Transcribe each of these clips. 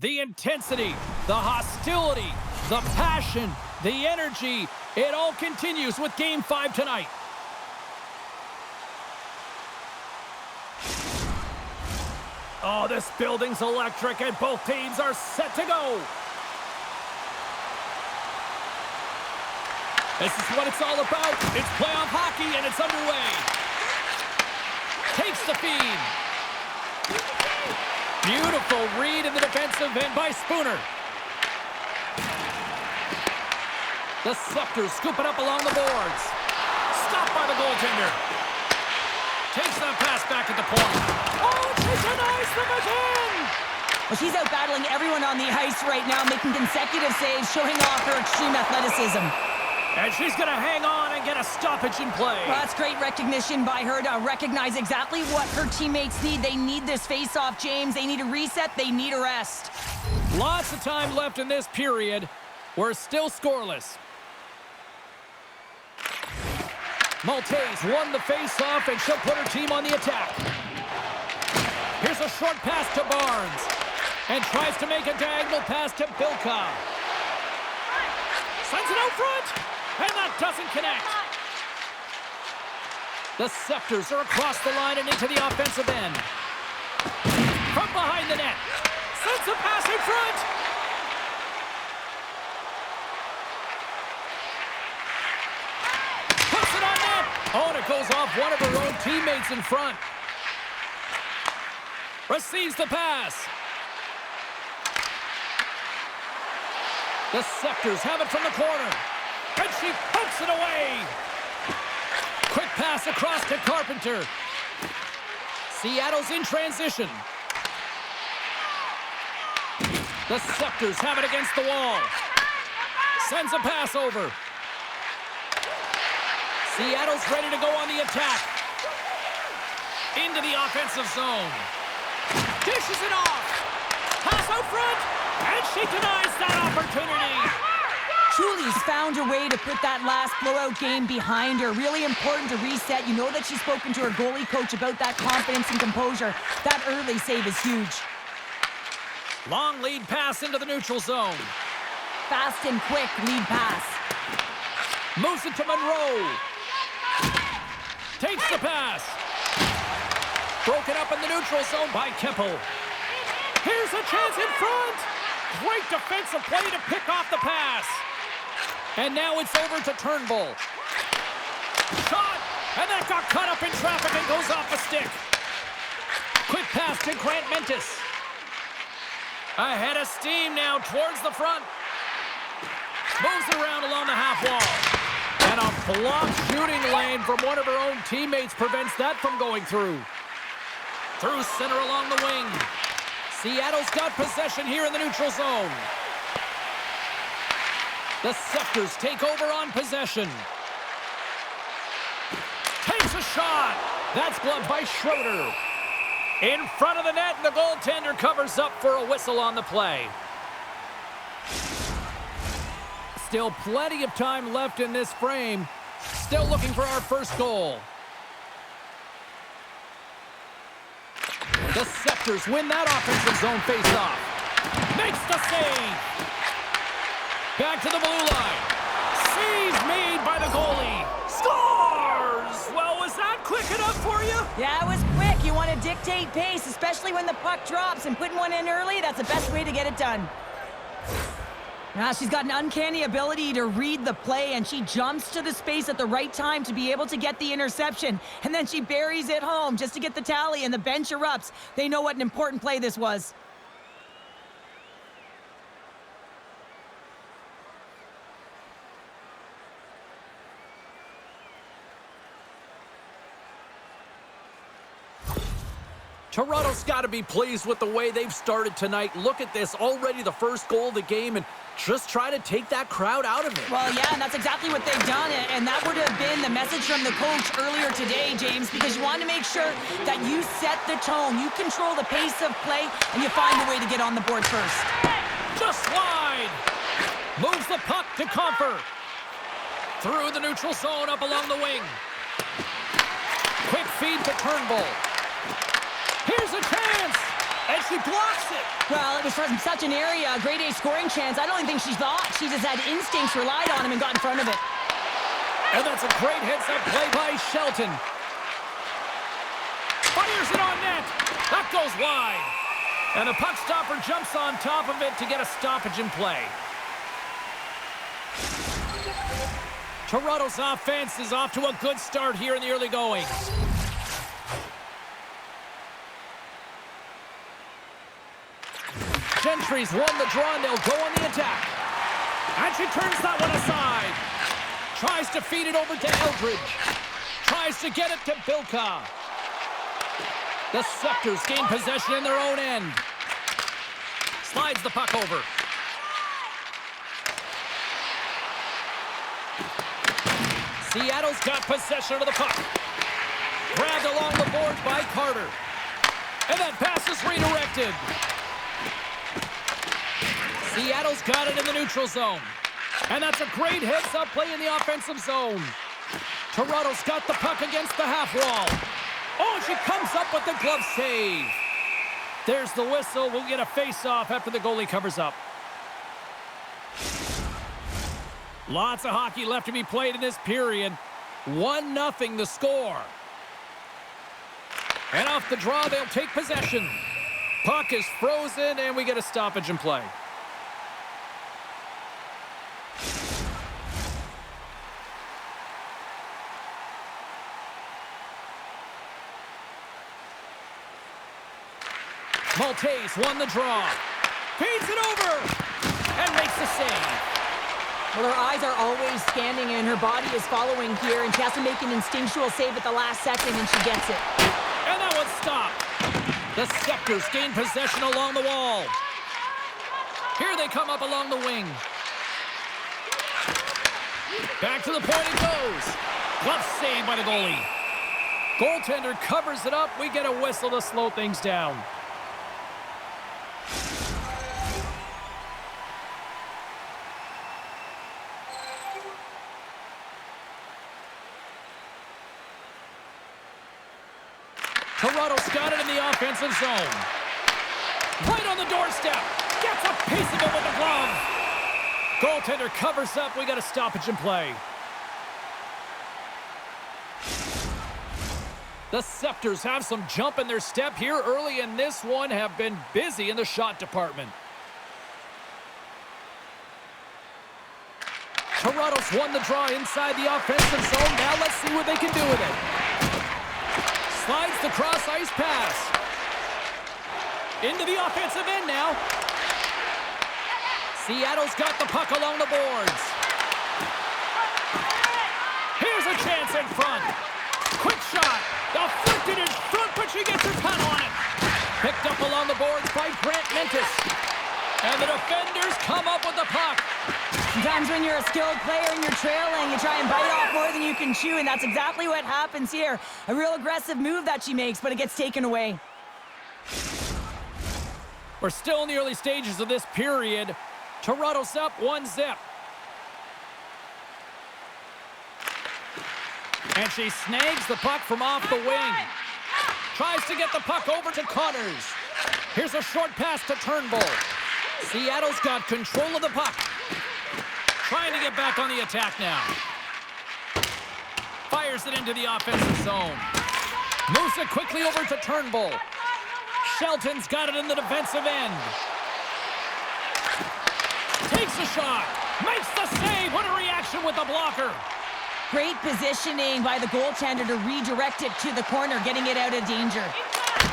The intensity, the hostility, the passion, the energy, it all continues with Game 5 tonight. Oh, this building's electric and both teams are set to go. This is what it's all about. It's playoff hockey and it's underway. Takes the feed. Beautiful read in the defensive end by Spooner. The Scepters scoop it up along the boards. Stopped by the goaltender. Takes that pass back at the point. Oh, she denies them again! Well, she's out battling everyone on the ice right now, making consecutive saves, showing off her extreme athleticism. And she's going to hang on and get a stoppage in play. Well, that's great recognition by her to recognize exactly what her teammates need. They need this face-off, James. They need a reset. They need a rest. Lots of time left in this period. We're still scoreless. Maltese won the face-off, and she'll put her team on the attack. Here's a short pass to Barnes. And tries to make a diagonal pass to Bilka. Sends it out front. And that doesn't connect. The Scepters are across the line and into the offensive end. From behind the net. Sends a pass in front. Puts it on net. Oh, and it goes off one of her own teammates in front. Receives the pass. The Scepters have it from the corner. And she pokes it away. Quick pass across to Carpenter. Seattle's in transition. The Scepters have it against the wall. Sends a pass over. Seattle's ready to go on the attack. Into the offensive zone. Dishes it off. Pass out front. And she denies that opportunity. Julie's found a way to put that last blowout game behind her. Really important to reset. You know that she's spoken to her goalie coach about that confidence and composure. That early save is huge. Long lead pass into the neutral zone. Fast and quick lead pass. Moves it to Monroe. Takes the pass. Broken up in the neutral zone by Keppel. Here's a chance in front. Great defensive play to pick off the pass. And now it's over to Turnbull. Shot! And that got caught up in traffic and goes off the stick. Quick pass to Grant Mentis. Ahead of steam now towards the front. Moves it around along the half wall. And a blocked shooting lane from one of her own teammates prevents that from going through. Through center along the wing. Seattle's got possession here in the neutral zone. The Scepters take over on possession. Takes a shot. That's gloved by Schroeder. In front of the net, and the goaltender covers up for a whistle on the play. Still plenty of time left in this frame. Still looking for our first goal. The Scepters win that offensive zone face-off. Makes the save. Back to the blue line. Save made by the goalie. Scores! Well, was that quick enough for you? Yeah, it was quick. You want to dictate pace, especially when the puck drops, and putting one in early, that's the best way to get it done. Now, she's got an uncanny ability to read the play, and she jumps to the space at the right time to be able to get the interception. And then she buries it home just to get the tally, and the bench erupts. They know what an important play this was. Toronto's got to be pleased with the way they've started tonight. Look at this, already the first goal of the game, and just try to take that crowd out of it. Well, yeah, and that's exactly what they've done, and that would have been the message from the coach earlier today, James, because you want to make sure that you set the tone, you control the pace of play, and you find a way to get on the board first. Just wide. Moves the puck to Comfort. Through the neutral zone, up along the wing. Quick feed to Turnbull. Here's a chance. And she blocks it. Well, it was from such an area, a grade A scoring chance. I don't even think she thought. She just had instincts, relied on him, and got in front of it. And that's a great heads-up play by Shelton. Fires it on net. That goes wide. And the puck stopper jumps on top of it to get a stoppage in play. Toronto's offense is off to a good start here in the early going. Gentry's won the draw, and they'll go on the attack. And she turns that one aside. Tries to feed it over to Eldridge. Tries to get it to Bilka. The Scepters gain possession in their own end. Slides the puck over. Seattle's got possession of the puck. Grabbed along the boards by Carter. And that pass is redirected. Seattle's got it in the neutral zone. And that's a great heads-up play in the offensive zone. Toronto's got the puck against the half wall. Oh, she comes up with the glove save. There's the whistle. We'll get a face-off after the goalie covers up. Lots of hockey left to be played in this period. 1-0 the score. And off the draw, they'll take possession. Puck is frozen, and we get a stoppage in play. Maltese won the draw. Feeds it over. And makes the save. Well, her eyes are always scanning, and her body is following here, and she has to make an instinctual save at the last second, and she gets it. And that one's stopped. The Scepters gain possession along the wall. Here they come up along the wing. Back to the point it goes. Glove save by the goalie. Goaltender covers it up. We get a whistle to slow things down. Toronto's got it in the offensive zone. Right on the doorstep. Gets a piece of it with the glove. Goaltender covers up. We got a stoppage in play. The Scepters have some jump in their step here early in this one, have been busy in the shot department. Toronto's won the draw inside the offensive zone. Now let's see what they can do with it. Slides the cross-ice pass. Into the offensive end now. Seattle's got the puck along the boards. Here's a chance in front. Quick shot. Deflected in front, but she gets her punt on it. Picked up along the boards by Grant Mentis. And the defenders come up with the puck. Sometimes when you're a skilled player and you're trailing, you try and bite off more than you can chew, and that's exactly what happens here. A real aggressive move that she makes, but it gets taken away. We're still in the early stages of this period. Toronto's up 1-0. And she snags the puck from off the wing. Tries to get the puck over to Connors. Here's a short pass to Turnbull. Seattle's got control of the puck. Trying to get back on the attack now. Fires it into the offensive zone. Moves it quickly over to Turnbull. Shelton's got it in the defensive end. Takes a shot. Makes the save. What a reaction with the blocker. Great positioning by the goaltender to redirect it to the corner, getting it out of danger.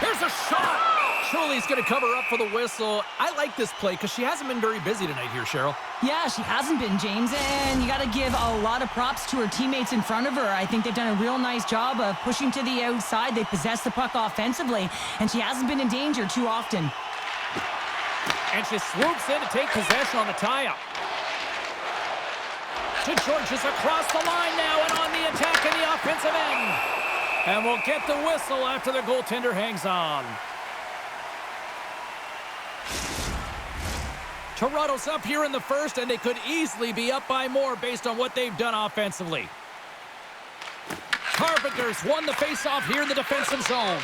Here's a shot. Shirley's going to cover up for the whistle. I like this play because she hasn't been very busy tonight here, Cheryl. Yeah, she hasn't been, James, and you got to give a lot of props to her teammates in front of her. I think they've done a real nice job of pushing to the outside. They possess the puck offensively, and she hasn't been in danger too often. And she swoops in to take possession on the tie-up. To Georges across the line now and on the attack in the offensive end. And we'll get the whistle after the goaltender hangs on. Toronto's up here in the first, and they could easily be up by more based on what they've done offensively. Carpenter's won the faceoff here in the defensive zone.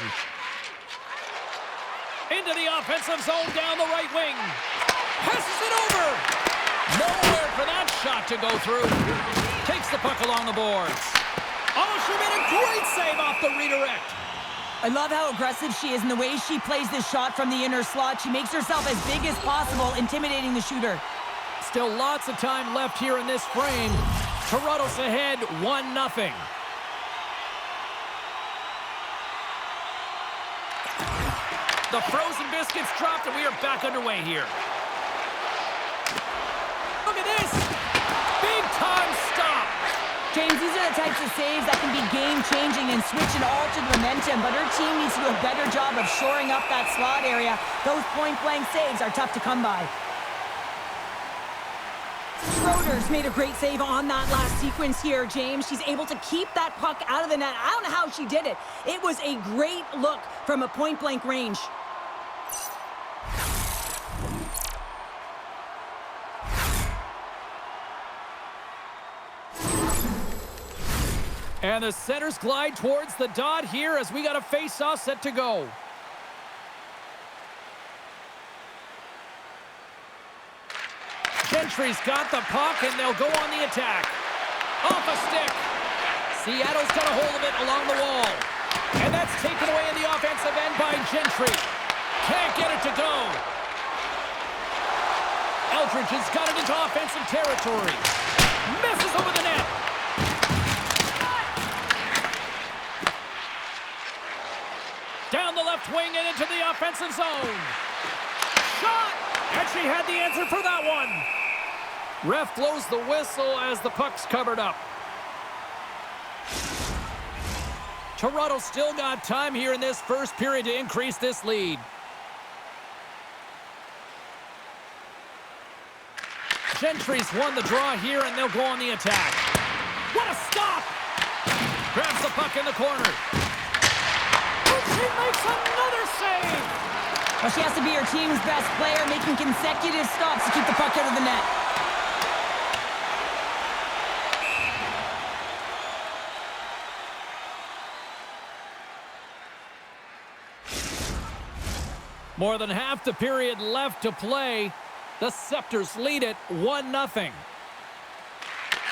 Into the offensive zone down the right wing. Passes it over. Nowhere for that shot to go through. Takes the puck along the boards. Oh, she made a great save off the redirect. I love how aggressive she is and the way she plays this shot from the inner slot. She makes herself as big as possible, intimidating the shooter. Still lots of time left here in this frame. Toronto's ahead 1-0. The frozen biscuits dropped and we are back underway here. Look at this! Big time stop! James, these are the types of saves that can be game-changing and switch and alter the momentum, but her team needs to do a better job of shoring up that slot area. Those point-blank saves are tough to come by. Schroeder's made a great save on that last sequence here, James. She's able to keep that puck out of the net. I don't know how she did it. It was a great look from a point-blank range. And the centers glide towards the dot here as we got a face-off set to go. Gentry's got the puck, and they'll go on the attack. Off a stick. Seattle's got a hold of it along the wall. And that's taken away in the offensive end by Gentry. Can't get it to go. Eldridge has got it into offensive territory. Misses over the net. Down the left wing and into the offensive zone. Shot! And she had the answer for that one. Ref blows the whistle as the puck's covered up. Toronto still got time here in this first period to increase this lead. Gentry's won the draw here, and they'll go on the attack. What a stop! Grabs the puck in the corner. She makes another save! Well, she has to be her team's best player, making consecutive stops to keep the puck out of the net. More than half the period left to play. The Scepters lead it 1-0.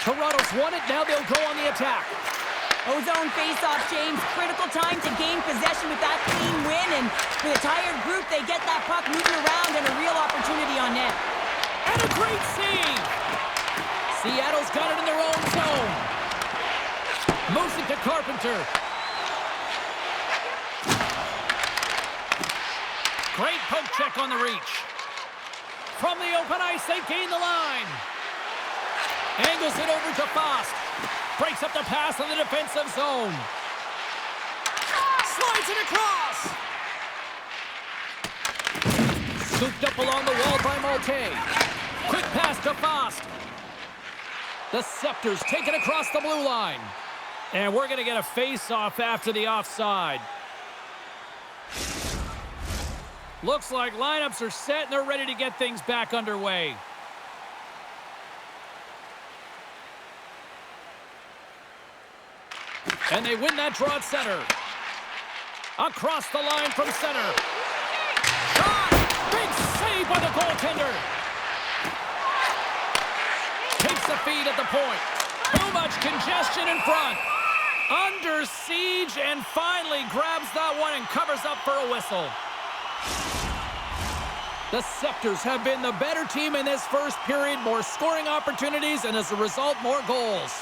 Toronto's won it. Now they'll go on the attack. Ozone face-off, James. Critical time to gain possession with that clean win. And with a tired group, they get that puck moving around and a real opportunity on net. And a great save. Seattle's got it in their own zone. Moves it to Carpenter. Great poke check on the reach. From the open ice, they gain the line. Angles it over to Fost. Breaks up the pass in the defensive zone. Slides it across. Scooped up along the wall by Malte. Quick pass to Fost. The Scepters take it across the blue line. And we're going to get a face-off after the offside. Looks like lineups are set and they're ready to get things back underway. And they win that draw at center. Across the line from center. Shot! Big save by the goaltender. Takes the feed at the point. Too much congestion in front. Under siege and finally grabs that one and covers up for a whistle. The Scepters have been the better team in this first period. More scoring opportunities and as a result, more goals.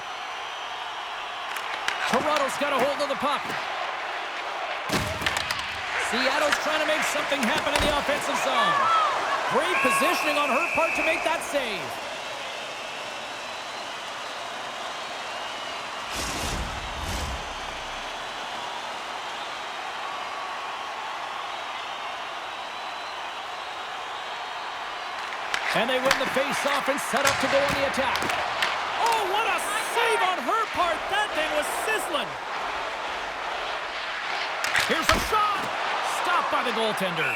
Toronto's got a hold of the puck. Seattle's trying to make something happen in the offensive zone. Great positioning on her part to make that save. And they win the face-off and set up to go on the attack. Oh, what a save on her part. That thing was sizzling. Here's a shot. Stopped by the goaltender.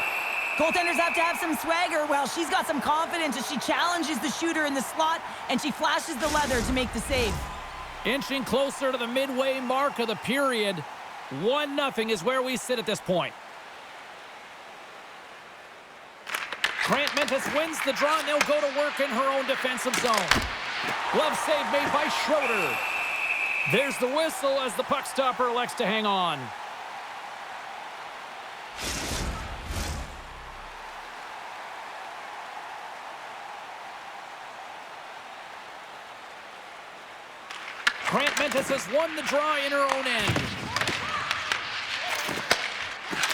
Goaltenders have to have some swagger. Well, she's got some confidence as she challenges the shooter in the slot, and she flashes the leather to make the save. Inching closer to the midway mark of the period. 1-0 is where we sit at this point. Grant Mentis wins the draw, and they'll go to work in her own defensive zone. Glove save made by Schroeder. There's the whistle as the puck stopper elects to hang on. Grant Mentis has won the draw in her own end.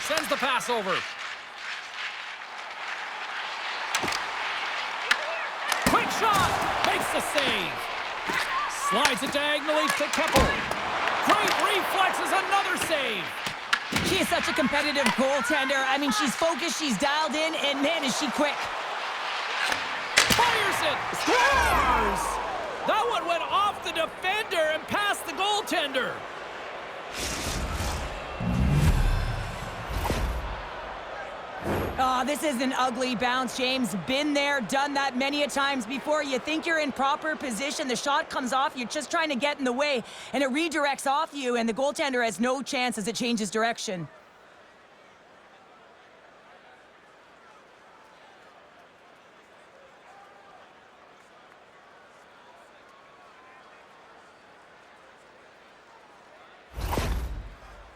Sends the pass over. Quick shot! Makes the save. Slides it diagonally to Keppel. Great reflexes, another save. She is such a competitive goaltender. I mean, she's focused, she's dialed in, and man, is she quick. Fires it! Scores! That one went off the defender and past the goaltender. Oh, this is an ugly bounce, James. Been there, done that many a times before. You think you're in proper position, the shot comes off, you're just trying to get in the way, and it redirects off you, and the goaltender has no chance as it changes direction.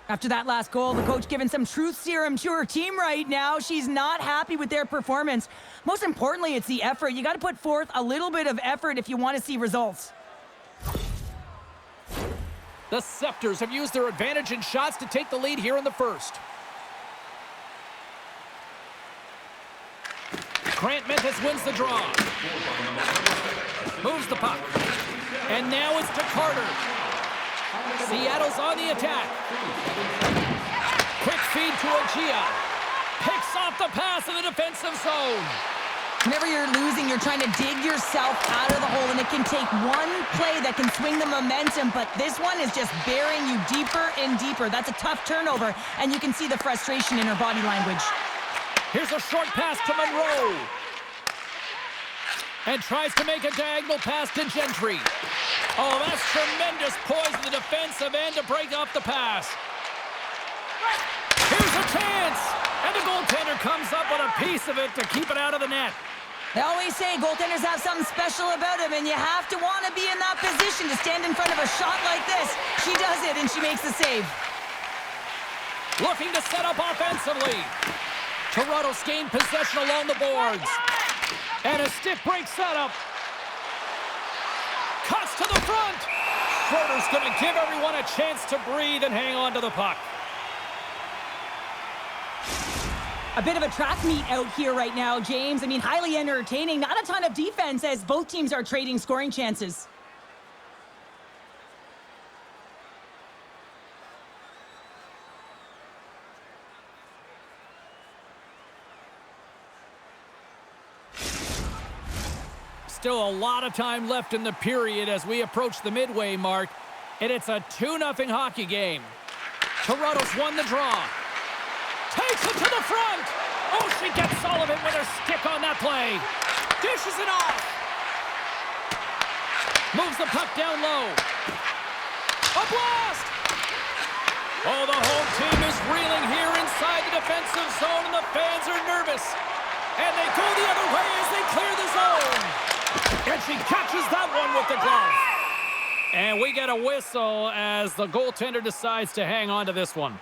After that last goal, the coach giving some truth serum to her team right now. She's not happy with their performance. Most importantly, it's the effort. You got to put forth a little bit of effort if you want to see results. The Scepters have used their advantage in shots to take the lead here in the first. Grant Mentis wins the draw. Moves the puck. And now it's to Carter. Seattle's on the attack. Quick feed to Agia. Picks off the pass in the defensive zone. Whenever you're losing, you're trying to dig yourself out of the hole, and it can take one play that can swing the momentum, but this one is just burying you deeper and deeper. That's a tough turnover, and you can see the frustration in her body language. Here's a short pass to Monroe. And tries to make a diagonal pass to Gentry. Oh, that's tremendous poise in the defensive end to break off the pass. Here's a chance! And the goaltender comes up with a piece of it to keep it out of the net. They always say goaltenders have something special about them, and you have to want to be in that position to stand in front of a shot like this. She does it, and she makes the save. Looking to set up offensively. Toronto's gained possession along the boards. And a stick break setup. Cuts to the front. Schroeder's going to give everyone a chance to breathe and hang on to the puck. A bit of a track meet out here right now, James. I mean, highly entertaining. Not a ton of defense as both teams are trading scoring chances. Still a lot of time left in the period as we approach the midway mark, and it's a 2-0 hockey game. Toronto's won the draw. Takes it to the front. Oh, she gets Sullivan with her stick on that play. Dishes it off. Moves the puck down low. A blast. Oh, the home team is reeling here inside the defensive zone, and the fans are nervous. And they go the other way as they clear the zone. And she catches that one with the glove. And we get a whistle as the goaltender decides to hang on to this one.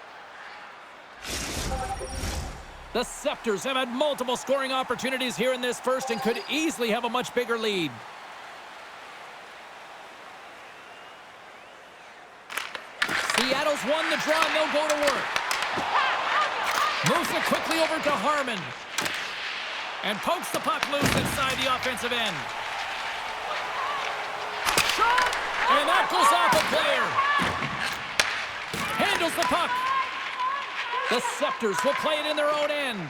The Scepters have had multiple scoring opportunities here in this first and could easily have a much bigger lead. Seattle's won the draw and they'll go to work. Moves it quickly over to Harmon. And pokes the puck loose inside the offensive end. Shot! And that goes off a player. Handles the puck. The Scepters will play it in their own end.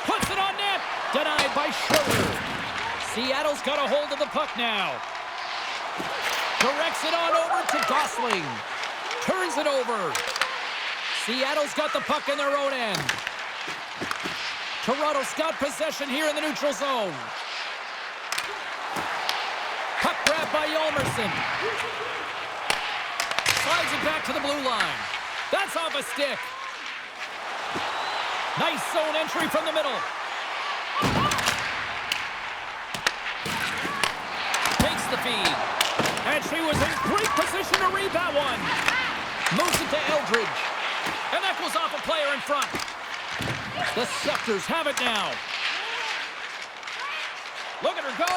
Puts it on net. Denied by Schroeder. Seattle's got a hold of the puck now. Directs it on over to Gosling. Turns it over. Seattle's got the puck in their own end. Toronto's got possession here in the neutral zone. Puck grab by Yolmerson. Slides it back to the blue line. That's off a stick. Nice zone entry from the middle. Takes the feed. And she was in great position to read that one. Moves it to Eldridge. And that goes off a player in front. The Scepters have it now. Look at her go.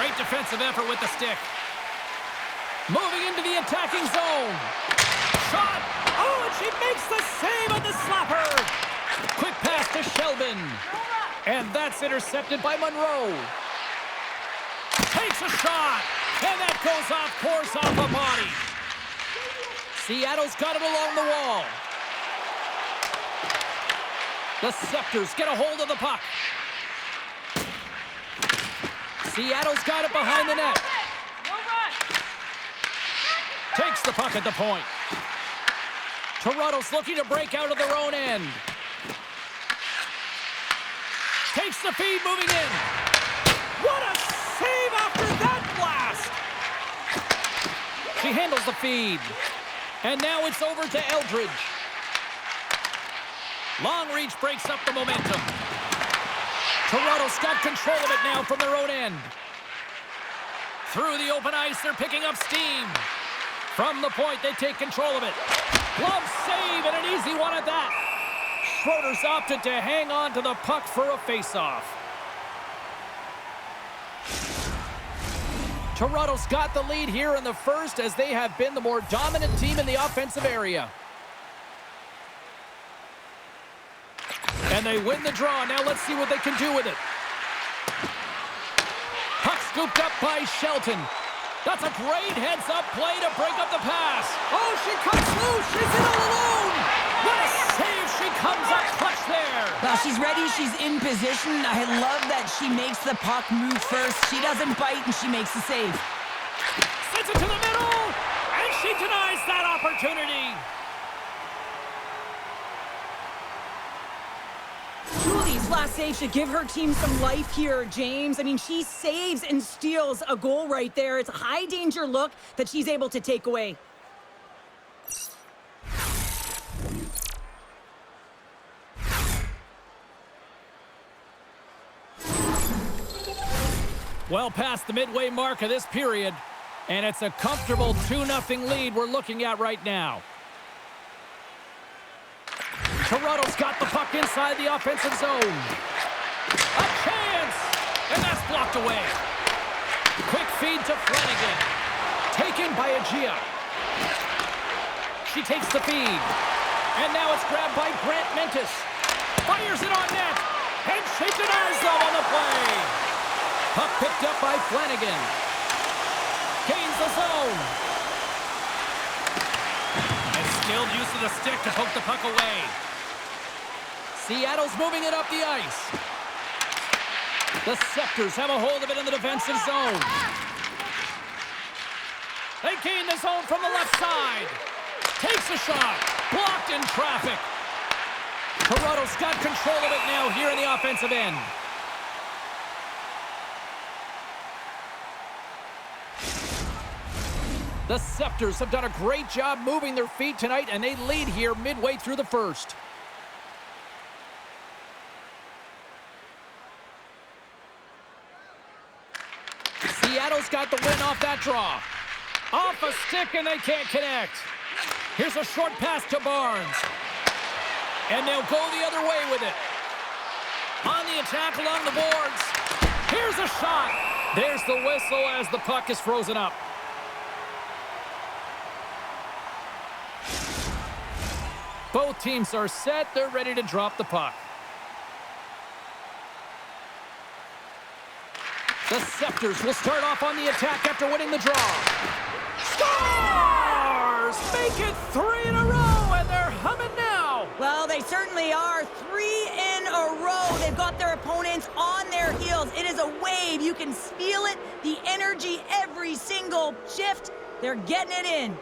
Great defensive effort with the stick. Moving into the attacking zone. Shot. Oh, and she makes the save on the slapper. Quick pass to Shelvin. And that's intercepted by Monroe. Takes a shot. And that goes off course off a body. Seattle's got it along the wall. The Scepters get a hold of the puck. Seattle's got it behind the net. Takes the puck at the point. Toronto's looking to break out of their own end. Takes the feed, moving in. What a save after that blast! She handles the feed. And now it's over to Eldridge. Long reach breaks up the momentum. Toronto's got control of it now from their own end. Through the open ice, they're picking up steam. From the point, they take control of it. Glove save and an easy one at that. Schroeder's opted to hang on to the puck for a face-off. Toronto's got the lead here in the first as they have been the more dominant team in the offensive area. And they win the draw. Now let's see what they can do with it. Puck scooped up by Shelton. That's a great heads-up play to break up the pass. Oh, she comes loose. She's in all alone. What a save. She comes up clutch there. Well, she's ready. She's in position. I love that she makes the puck move first. She doesn't bite, and she makes the save. Sends it to the middle, and she denies that opportunity. Julie's last save should give her team some life here, James. I mean, she saves and steals a goal right there. It's a high-danger look that she's able to take away. Well past the midway mark of this period, and it's a comfortable 2-0 lead we're looking at right now. Toronto's got the puck inside the offensive zone. A chance! And that's blocked away. Quick feed to Flanagan. Taken by Agia. She takes the feed. And now it's grabbed by Grant Mentis. Fires it on net. And she denies them on the play. Puck picked up by Flanagan. Gains the zone. And skilled use of the stick to poke the puck away. Seattle's moving it up the ice. The Scepters have a hold of it in the defensive zone. They gain the zone from the left side. Takes a shot. Blocked in traffic. Toronto's got control of it now here in the offensive end. The Scepters have done a great job moving their feet tonight, and they lead here midway through the first. Seattle's got the win off that draw. Off a stick, and they can't connect. Here's a short pass to Barnes. And they'll go the other way with it. On the attack along the boards. Here's a shot. There's the whistle as the puck is frozen up. Both teams are set. They're ready to drop the puck. The Scepters will start off on the attack after winning the draw. Stars! Make it 3 in a row, and they're humming now. Well, they certainly are. 3 in a row. They've got their opponents on their heels. It is a wave. You can feel it, the energy every single shift. They're getting it in.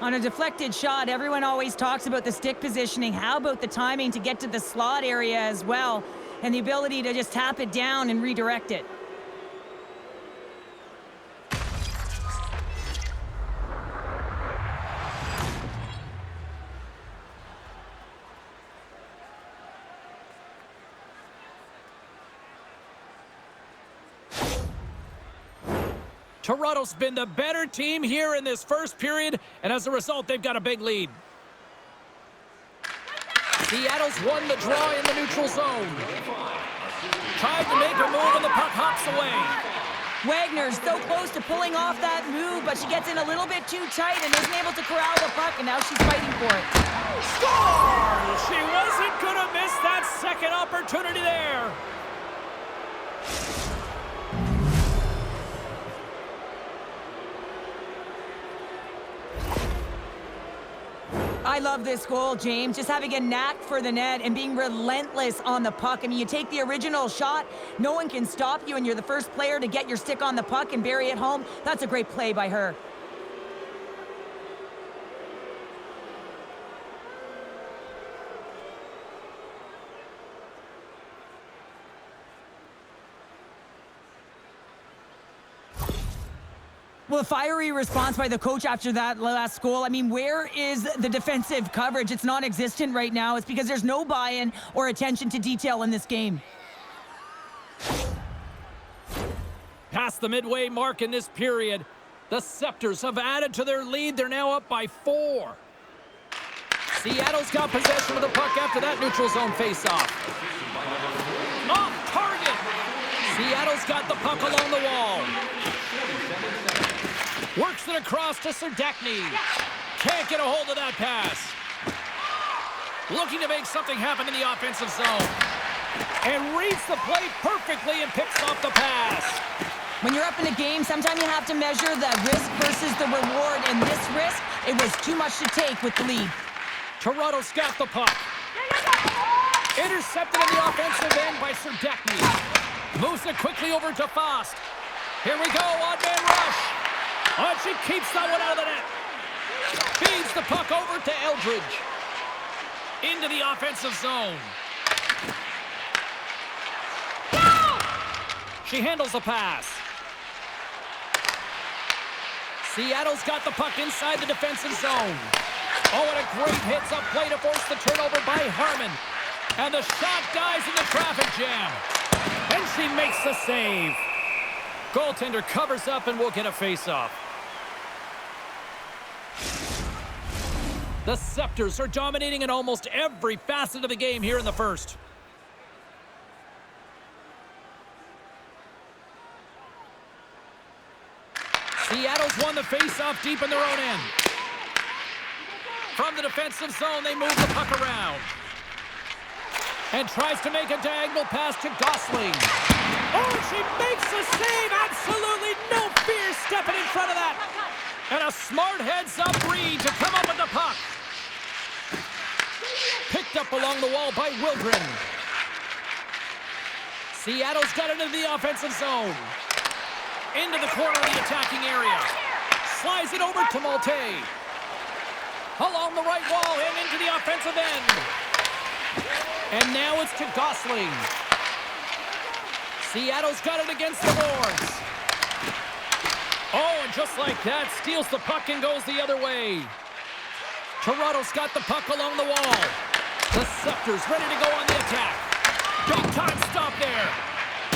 On a deflected shot, everyone always talks about the stick positioning. How about the timing to get to the slot area as well, and the ability to just tap it down and redirect it? Toronto's been the better team here in this first period, and as a result, they've got a big lead. Seattle's won the draw in the neutral zone. Tried to make a move, and the puck hops away. Wagner's so close to pulling off that move, but she gets in a little bit too tight and isn't able to corral the puck, and now she's fighting for it. Score! She wasn't going to miss that second opportunity there. I love this goal, James. Just having a knack for the net and being relentless on the puck. I mean, you take the original shot, no one can stop you, and you're the first player to get your stick on the puck and bury it home. That's a great play by her. Well, a fiery response by the coach after that last goal. I mean, where is the defensive coverage? It's non-existent right now. It's because there's no buy-in or attention to detail in this game. Past the midway mark in this period, the Scepters have added to their lead. They're now up by 4. Seattle's got possession of the puck after that neutral zone face-off. Off target! Seattle's got the puck along the wall. Works it across to Serdachny. Can't get a hold of that pass. Looking to make something happen in the offensive zone. And reads the play perfectly and picks off the pass. When you're up in a game, sometimes you have to measure the risk versus the reward. And this risk, it was too much to take with the lead. Toronto's got the puck. Intercepted in the offensive end by Serdachny. Moves it quickly over to Fost. Here we go, odd-man rush. Oh, she keeps that one out of the net. Feeds the puck over to Eldridge. Into the offensive zone. She handles the pass. Seattle's got the puck inside the defensive zone. Oh, and a great hits-up play to force the turnover by Harmon. And the shot dies in the traffic jam. And she makes the save. Goaltender covers up and will get a face-off. The Scepters are dominating in almost every facet of the game here in the first. Seattle's won the face-off deep in their own end. From the defensive zone, they move the puck around. And tries to make a diagonal pass to Gosling. Oh, she makes the save! Absolutely no fear stepping in front of that. And a smart heads-up read to come up with the puck. Picked up along the wall by Wildren. Seattle's got it into the offensive zone. Into the corner of the attacking area. Slides it over to Malte. Along the right wall and into the offensive end. And now it's to Gosling. Seattle's got it against the boards. Oh, and just like that, steals the puck and goes the other way. Toronto's got the puck along the wall. The Scepters ready to go on the attack. Big time stop there.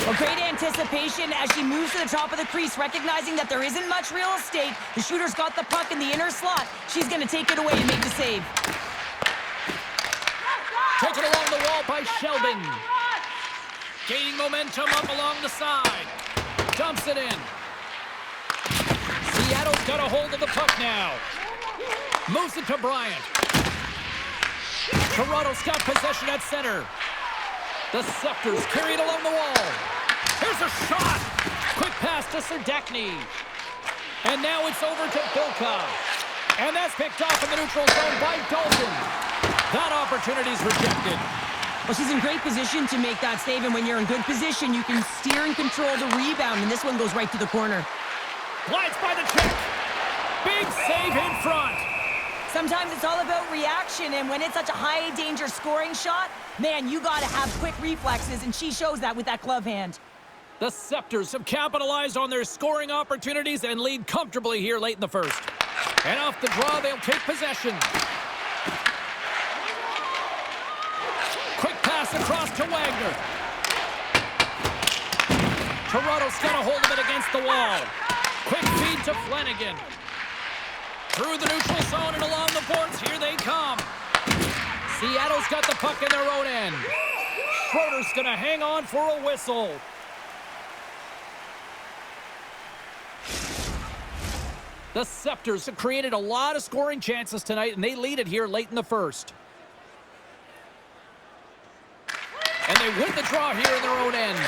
Well, great anticipation as she moves to the top of the crease, recognizing that there isn't much real estate. The shooter's got the puck in the inner slot. She's going to take it away and make the save. Taken along the wall by Sheldon. Gaining momentum up along the side. Dumps it in. Seattle's got a hold of the puck now. Moves it to Bryant. Toronto's got possession at center. The Scepters carry it along the wall. Here's a shot. Quick pass to Serdachny. And now it's over to Bilka. And that's picked off in the neutral zone by Dalton. That opportunity's rejected. Well, she's in great position to make that save, and when you're in good position, you can steer and control the rebound, and this one goes right to the corner. Glides by the check. Big save in front. Sometimes it's all about reaction, and when it's such a high-danger scoring shot, man, you got to have quick reflexes, and she shows that with that glove hand. The Scepters have capitalized on their scoring opportunities and lead comfortably here late in the first. And off the draw, they'll take possession. Quick pass across to Wagner. Toronto's got a hold of it against the wall. Quick feed to Flanagan. Through the neutral zone and along the boards. Here they come. Seattle's got the puck in their own end. Schroeder's going to hang on for a whistle. The Scepters have created a lot of scoring chances tonight, and they lead it here late in the first. And they win the draw here in their own end.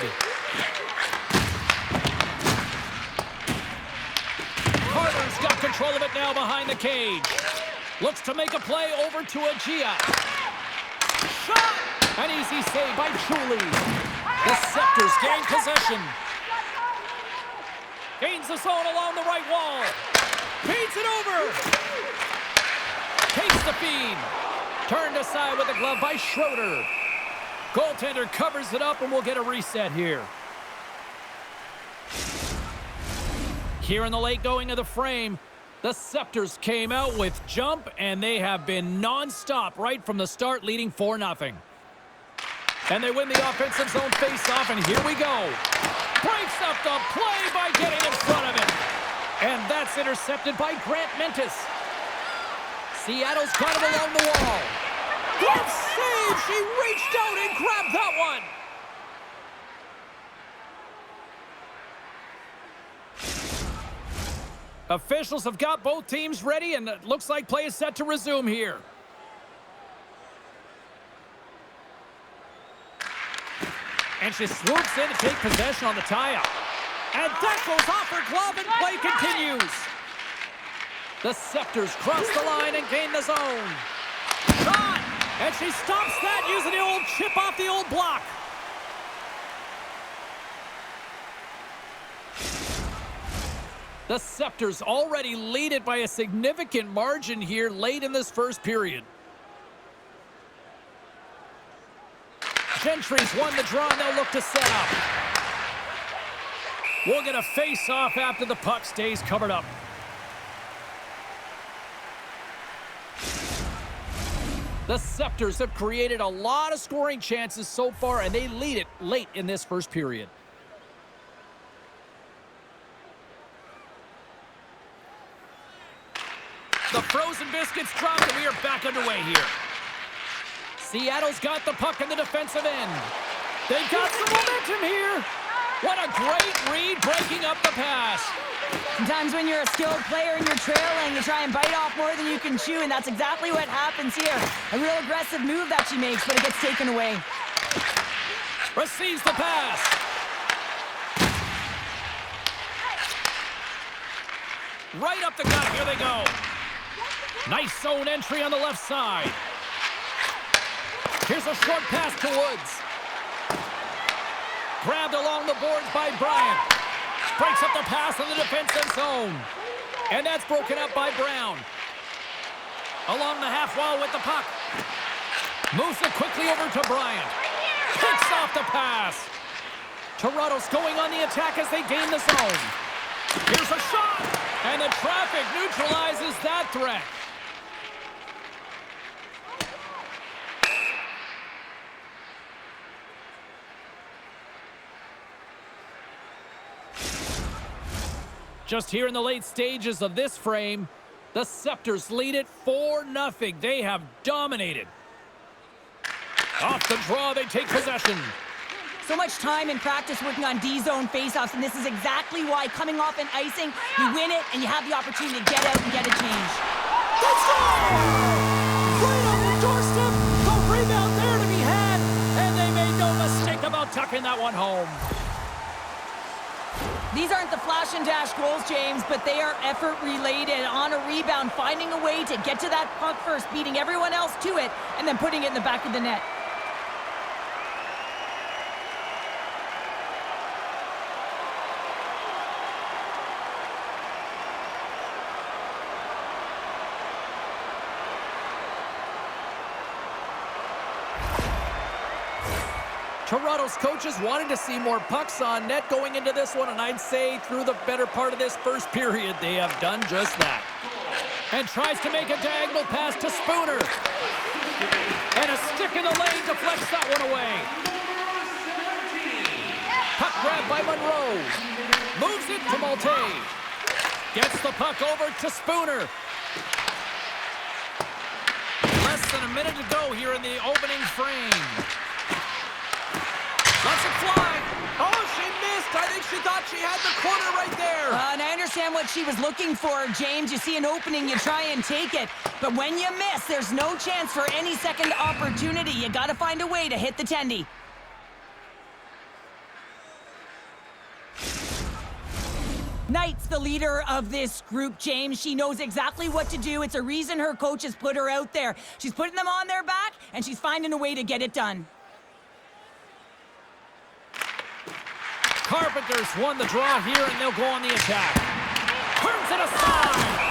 Carter's got control of it now behind the cage. Looks to make a play over to Agia. Shot! An easy save by Chuli. The Scepters gain possession. Gains the zone along the right wall. Feeds it over. Takes the feed. Turned aside with a glove by Schroeder. Goaltender covers it up and we'll get a reset here. Here in the late going of the frame, the Scepters came out with jump and they have been non-stop right from the start, leading 4-0. And they win the offensive zone face-off, and here we go. Breaks up the play by getting in front of it. And that's intercepted by Grant Mentis. Seattle's got him along the wall. Glove save! She reached out and grabbed that one. Officials have got both teams ready, and it looks like play is set to resume here. And she swoops in to take possession on the tie-up. And that goes off her glove, and play continues. The Scepters cross the line and gain the zone. Shot! And she stops that using the old chip off the old block. The Scepters already lead it by a significant margin here late in this first period. Gentry's won the draw, and they'll look to set up. We'll get a face-off after the puck stays covered up. The Scepters have created a lot of scoring chances so far, and they lead it late in this first period. The frozen biscuits dropped, and we are back underway here. Seattle's got the puck in the defensive end. They've got some momentum here. What a great read, breaking up the pass. Sometimes when you're a skilled player and you're trailing, you try and bite off more than you can chew, and that's exactly what happens here. A real aggressive move that she makes, but it gets taken away. Receives the pass. Right up the gut, here they go. Nice zone entry on the left side. Here's a short pass to Woods. Grabbed along the boards by Bryant. Breaks up the pass in the defensive zone. And that's broken up by Brown. Along the half wall with the puck. Moves it quickly over to Bryant. Picks off the pass. Toronto's going on the attack as they gain the zone. Here's a shot. And the traffic neutralizes that threat. Just here in the late stages of this frame, the Scepters lead it 4-0. They have dominated. Off the draw, they take possession. So much time in practice working on D-zone faceoffs, and this is exactly why coming off an icing, you win it, and you have the opportunity to get out and get a change. Let's go! Right on the doorstep, the rebound there to be had, and they made no mistake about tucking that one home. These aren't the flash and dash goals, James, but they are effort related. On a rebound, finding a way to get to that puck first, beating everyone else to it, and then putting it in the back of the net. Toronto's coaches wanted to see more pucks on net going into this one, and I'd say through the better part of this first period, they have done just that. And tries to make a diagonal pass to Spooner. And a stick in the lane deflects that one away. Puck grab by Monroe. Moves it to Malte. Gets the puck over to Spooner. Less than a minute to go here in the opening frame. Lets it fly. Oh, she missed. I think she thought she had the corner right there. And I understand what she was looking for, James. You see an opening, you try and take it. But when you miss, there's no chance for any second opportunity. You got to find a way to hit the tendy. Knight's the leader of this group, James. She knows exactly what to do. It's a reason her coach has put her out there. She's putting them on their back, and she's finding a way to get it done. Carpenters won the draw here, and they'll go on the attack. Turns it aside.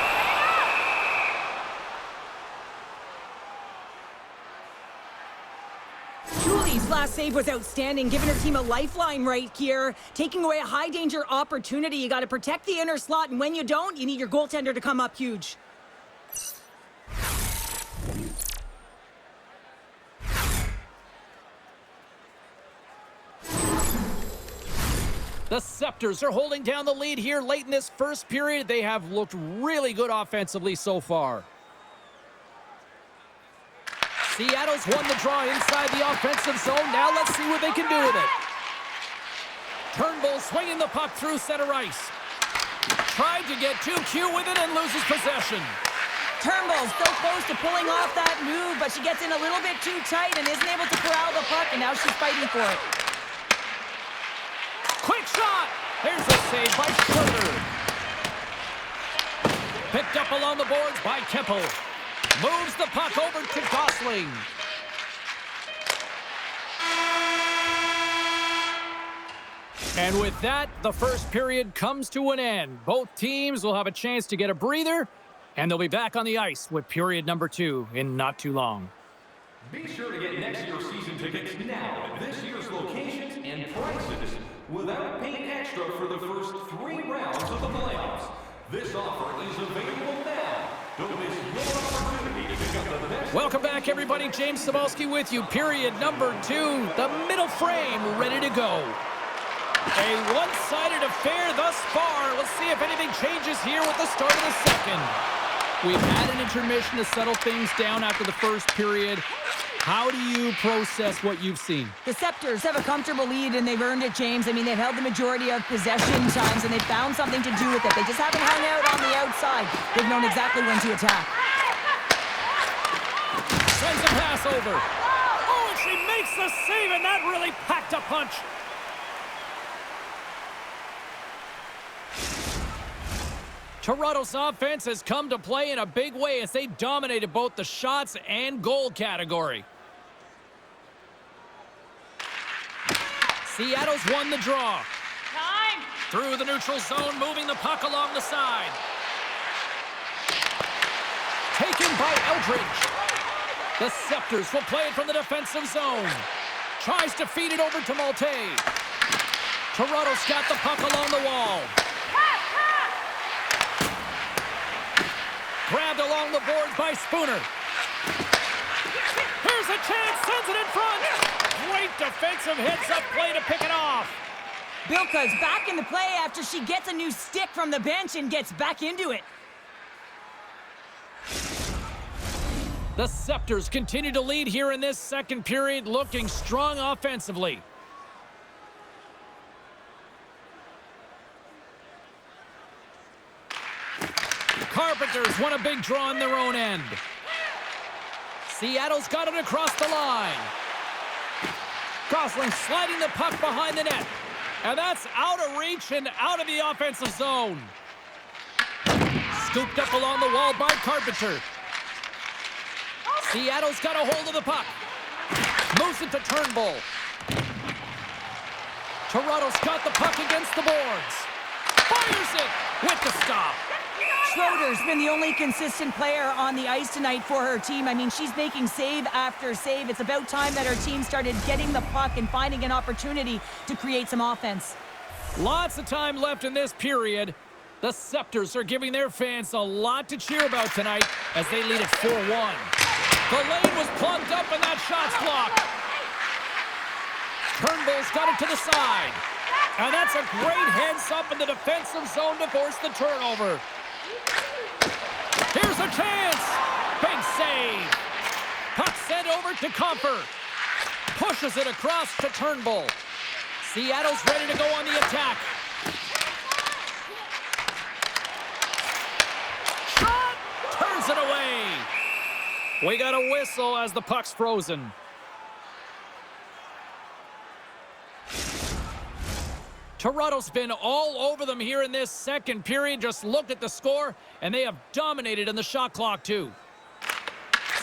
Julie's last save was outstanding, giving her team a lifeline right here. Taking away a high-danger opportunity. You got to protect the inner slot, and when you don't, you need your goaltender to come up huge. The Scepters are holding down the lead here late in this first period. They have looked really good offensively so far. Seattle's won the draw inside the offensive zone. Now let's see what they can do with it. Turnbull swinging the puck through center ice. Tried to get too cute with it and loses possession. Turnbull's so close to pulling off that move, but she gets in a little bit too tight and isn't able to corral the puck, and now she's fighting for it. Quick shot! Here's a save by Schroeder. Picked up along the boards by Keppel. Moves the puck over to Gosling. And with that, the first period comes to an end. Both teams will have a chance to get a breather, and they'll be back on the ice with period number 2 in not too long. Be sure to get next year's season tickets now at this year's locations and prices without paying extra for the first 3 rounds of the playoffs. This offer is available now. Don't miss your opportunity to pick up the best. Welcome back, everybody. James Cebulski with you. Period number 2, the middle frame ready to go. A one-sided affair thus far. Let's see if anything changes here with the start of the second. We've had an intermission to settle things down after the first period. How do you process what you've seen? The Scepters have a comfortable lead, and they've earned it, James. I mean, they've held the majority of possession times, and they've found something to do with it. They just haven't hung out on the outside. They've known exactly when to attack. Sends a pass over. Oh, and she makes the save, and that really packed a punch. Toronto's offense has come to play in a big way as they dominated both the shots and goal category. Seattle's won the draw. Time! Through the neutral zone, moving the puck along the side. Taken by Eldridge. The Scepters will play it from the defensive zone. Tries to feed it over to Malte. Toronto's got the puck along the wall. Grabbed along the boards by Spooner. Here's a chance, sends it in front. Great defensive heads-up play to pick it off. Bilka's back in the play after she gets a new stick from the bench and gets back into it. The Scepters continue to lead here in this second period, looking strong offensively. Carpenters won a big draw on their own end. Seattle's got it across the line. Gosling sliding the puck behind the net. And that's out of reach and out of the offensive zone. Scooped up along the wall by Carpenter. Seattle's got a hold of the puck. Moves it to Turnbull. Toronto's got the puck against the boards. Fires it with the stop. Schroeder's been the only consistent player on the ice tonight for her team. I mean, she's making save after save. It's about time that her team started getting the puck and finding an opportunity to create some offense. Lots of time left in this period. The Scepters are giving their fans a lot to cheer about tonight as they lead it 4-1. The lane was plugged up and that shot's blocked. Turnbull's got it to the side. And that's a great heads-up in the defensive zone to force the turnover. Here's a chance. Big save. Puck sent over to Comfer. Pushes it across to Turnbull. Seattle's ready to go on the attack. Shot! Turns it away. We got a whistle as the puck's frozen. Toronto's been all over them here in this second period. Just look at the score, and they have dominated in the shot clock, too.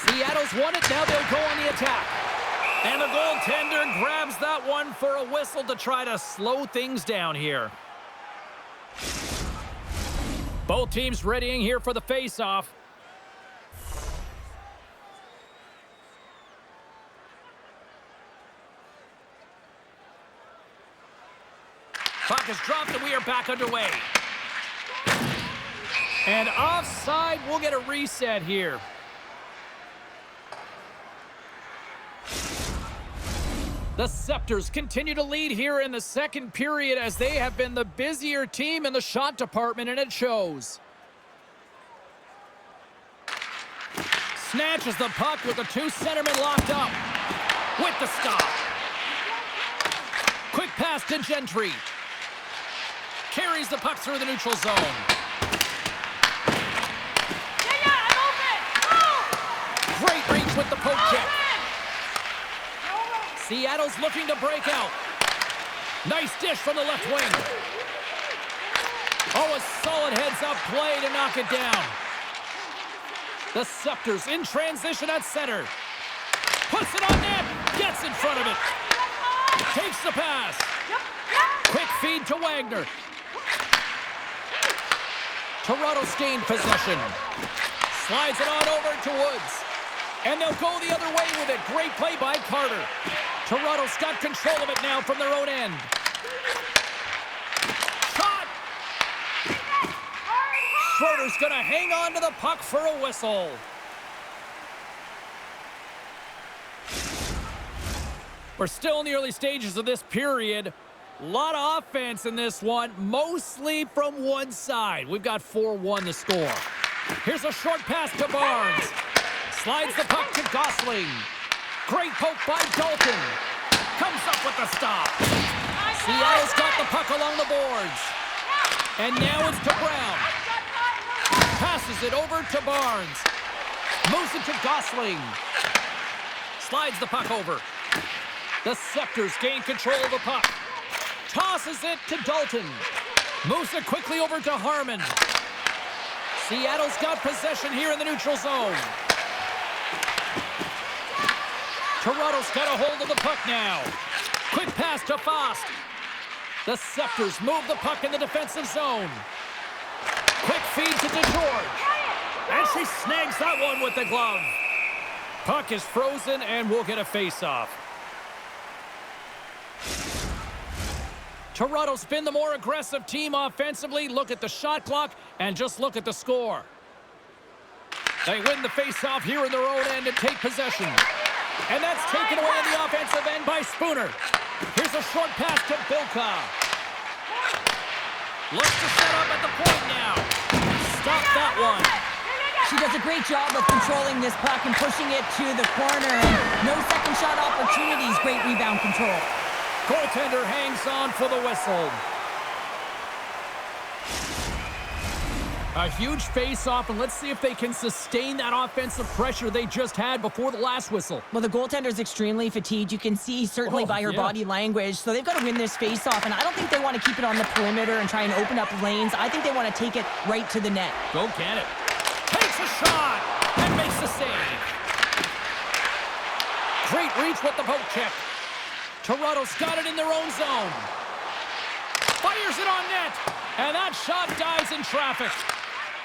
Seattle's won it. Now they'll go on the attack. And the goaltender grabs that one for a whistle to try to slow things down here. Both teams readying here for the face-off. Puck is dropped, and we are back underway. And offside, we'll get a reset here. The Scepters continue to lead here in the second period as they have been the busier team in the shot department, and it shows. Snatches the puck with the two centermen locked up. With the stop. Quick pass to Gentry. Carries the puck through the neutral zone. I'm open! Great reach with the poke check. Seattle's looking to break out. Nice dish from the left wing. Oh, a solid heads-up play to knock it down. The Scepters in transition at center. Puts it on net. Gets in front of it. Takes the pass. Quick feed to Wagner. Toronto's gained possession. Slides it on over to Woods. And they'll go the other way with it. Great play by Carter. Toronto's got control of it now from their own end. Shot! Schroeder's going to hang on to the puck for a whistle. We're still in the early stages of this period. A lot of offense in this one, mostly from one side. We've got 4-1 to score. Here's a short pass to Barnes. Slides the puck to Gosling. Great poke by Dalton. Comes up with the stop. Seattle's got the puck along the boards. And now it's to Brown. Passes it over to Barnes. Moves it to Gosling. Slides the puck over. The Scepters gain control of the puck. Tosses it to Dalton. Moves it quickly over to Harmon. Seattle's got possession here in the neutral zone. Toronto's got a hold of the puck now. Quick pass to Fost. The Scepters move the puck in the defensive zone. Quick feed to DeGeorge. And she snags that one with the glove. Puck is frozen, and we'll get a face-off. Toronto's been the more aggressive team offensively. Look at the shot clock, and just look at the score. They win the face-off here in their own end and take possession. And that's taken away in the offensive end by Spooner. Here's a short pass to Bilka. Looks to set up at the point now. Stop that one. She does a great job of controlling this puck and pushing it to the corner. And no second shot opportunities. Great rebound control. Goaltender hangs on for the whistle. A huge face-off, and let's see if they can sustain that offensive pressure they just had before the last whistle. Well, the goaltender's extremely fatigued. You can see certainly by her body language. So they've got to win this face-off, and I don't think they want to keep it on the perimeter and try and open up lanes. I think they want to take it right to the net. Go get it. Takes a shot and makes the save. Great reach with the poke check. Toronto's got it in their own zone. Fires it on net, and that shot dies in traffic.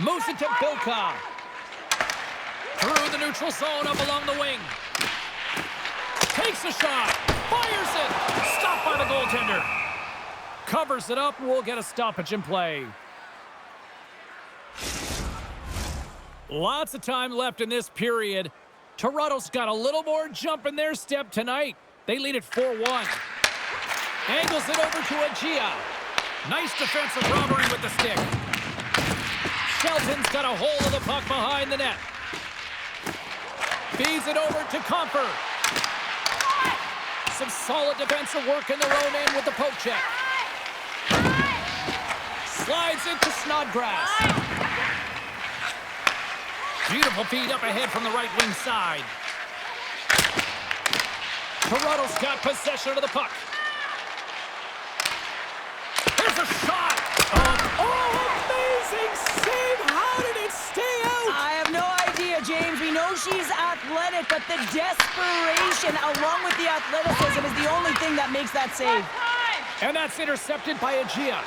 Moves it to Bilka. Through the neutral zone up along the wing. Takes a shot. Fires it. Stopped by the goaltender. Covers it up, and we'll get a stoppage in play. Lots of time left in this period. Toronto's got a little more jump in their step tonight. They lead at 4-1. Angles it over to Agia. Nice defensive robbery with the stick. Shelton's got a hold of the puck behind the net. Feeds it over to Comfort. Some solid defensive work in their own end with the poke check. Slides into Snodgrass. Beautiful feed up ahead from the right wing side. Toronto's got possession of the puck. Here's a shot. Oh, amazing save. How did it stay out? I have no idea, James. We know she's athletic, but the desperation along with the athleticism is the only thing that makes that save. And that's intercepted by Agia.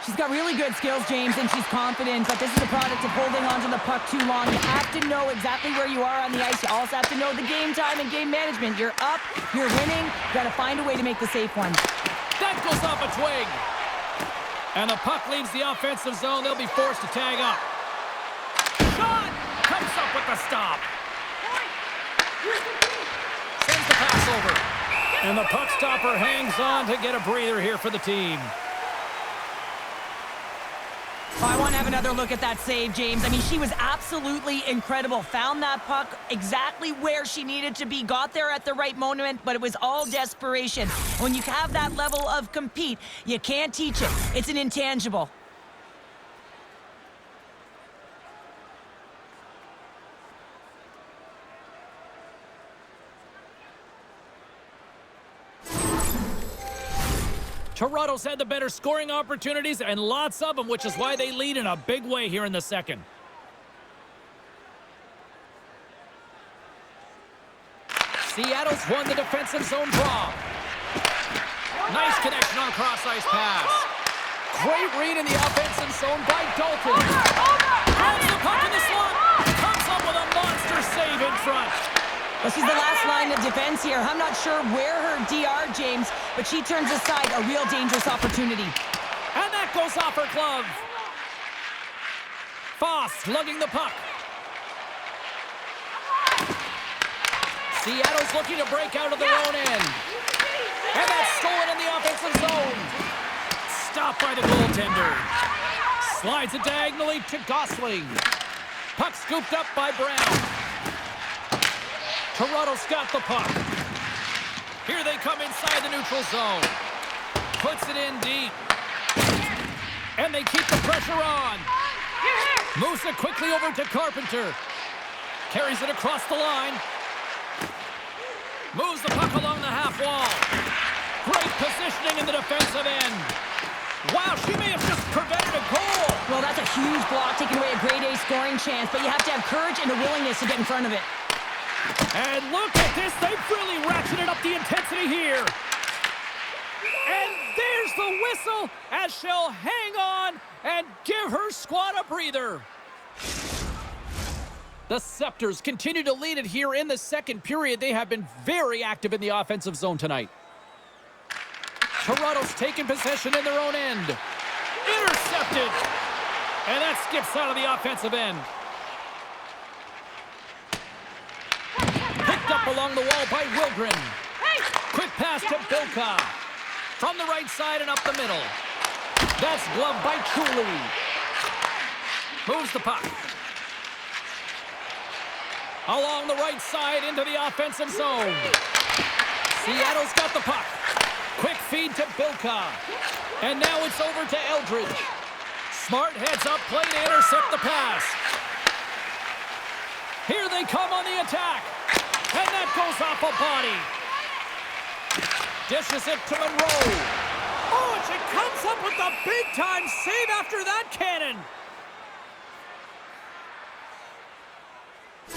She's got really good skills, James, and she's confident, but this is a product of holding onto the puck too long. You have to know exactly where you are on the ice. You also have to know the game time and game management. You're up, you're winning, you got to find a way to make the safe one. That goes off a twig. And the puck leaves the offensive zone. They'll be forced to tag up. Shot! Comes up with the stop. Sends the pass over. And the puck stopper hangs on to get a breather here for the team. I want to have another look at that save, James. I mean, she was absolutely incredible. Found that puck exactly where she needed to be. Got there at the right moment, but it was all desperation. When you have that level of compete, you can't teach it. It's an intangible. Toronto's had the better scoring opportunities and lots of them, which is why they lead in a big way here in the second. Seattle's won the defensive zone draw. Nice connection on cross-ice pass. Great read in the offensive zone by Dalton. Holds the puck in the slot. Comes up with a monster save in front. Well, she's the last line of defense here. I'm not sure where her DR, James, but she turns aside a real dangerous opportunity. And that goes off her glove. Foss lugging the puck. Seattle's looking to break out of their own end. And that's stolen in the offensive zone. Stopped by the goaltender. Slides it diagonally to Gosling. Puck scooped up by Brown. Toronto's got the puck. Here they come inside the neutral zone. Puts it in deep. And they keep the pressure on. Moves it quickly over to Carpenter. Carries it across the line. Moves the puck along the half wall. Great positioning in the defensive end. Wow, she may have just prevented a goal. Well, that's a huge block, taking away a grade A scoring chance, but you have to have courage and a willingness to get in front of it. And look at this. They've really ratcheted up the intensity here. And there's the whistle as she'll hang on and give her squad a breather. The Scepters continue to lead it here in the second period. They have been very active in the offensive zone tonight. Toronto's taken possession in their own end. Intercepted. And that skips out of the offensive end. Picked up along the wall by Wilgren. Quick pass to Bilka. From the right side and up the middle. That's gloved by Cooley. Moves the puck. Along the right side into the offensive zone. Seattle's got the puck. Quick feed to Bilka. And now it's over to Eldridge. Smart heads up play to intercept the pass. Here they come on the attack. And that goes off a body. Dishes it to Monroe. Oh, and she comes up with a big-time save after that cannon.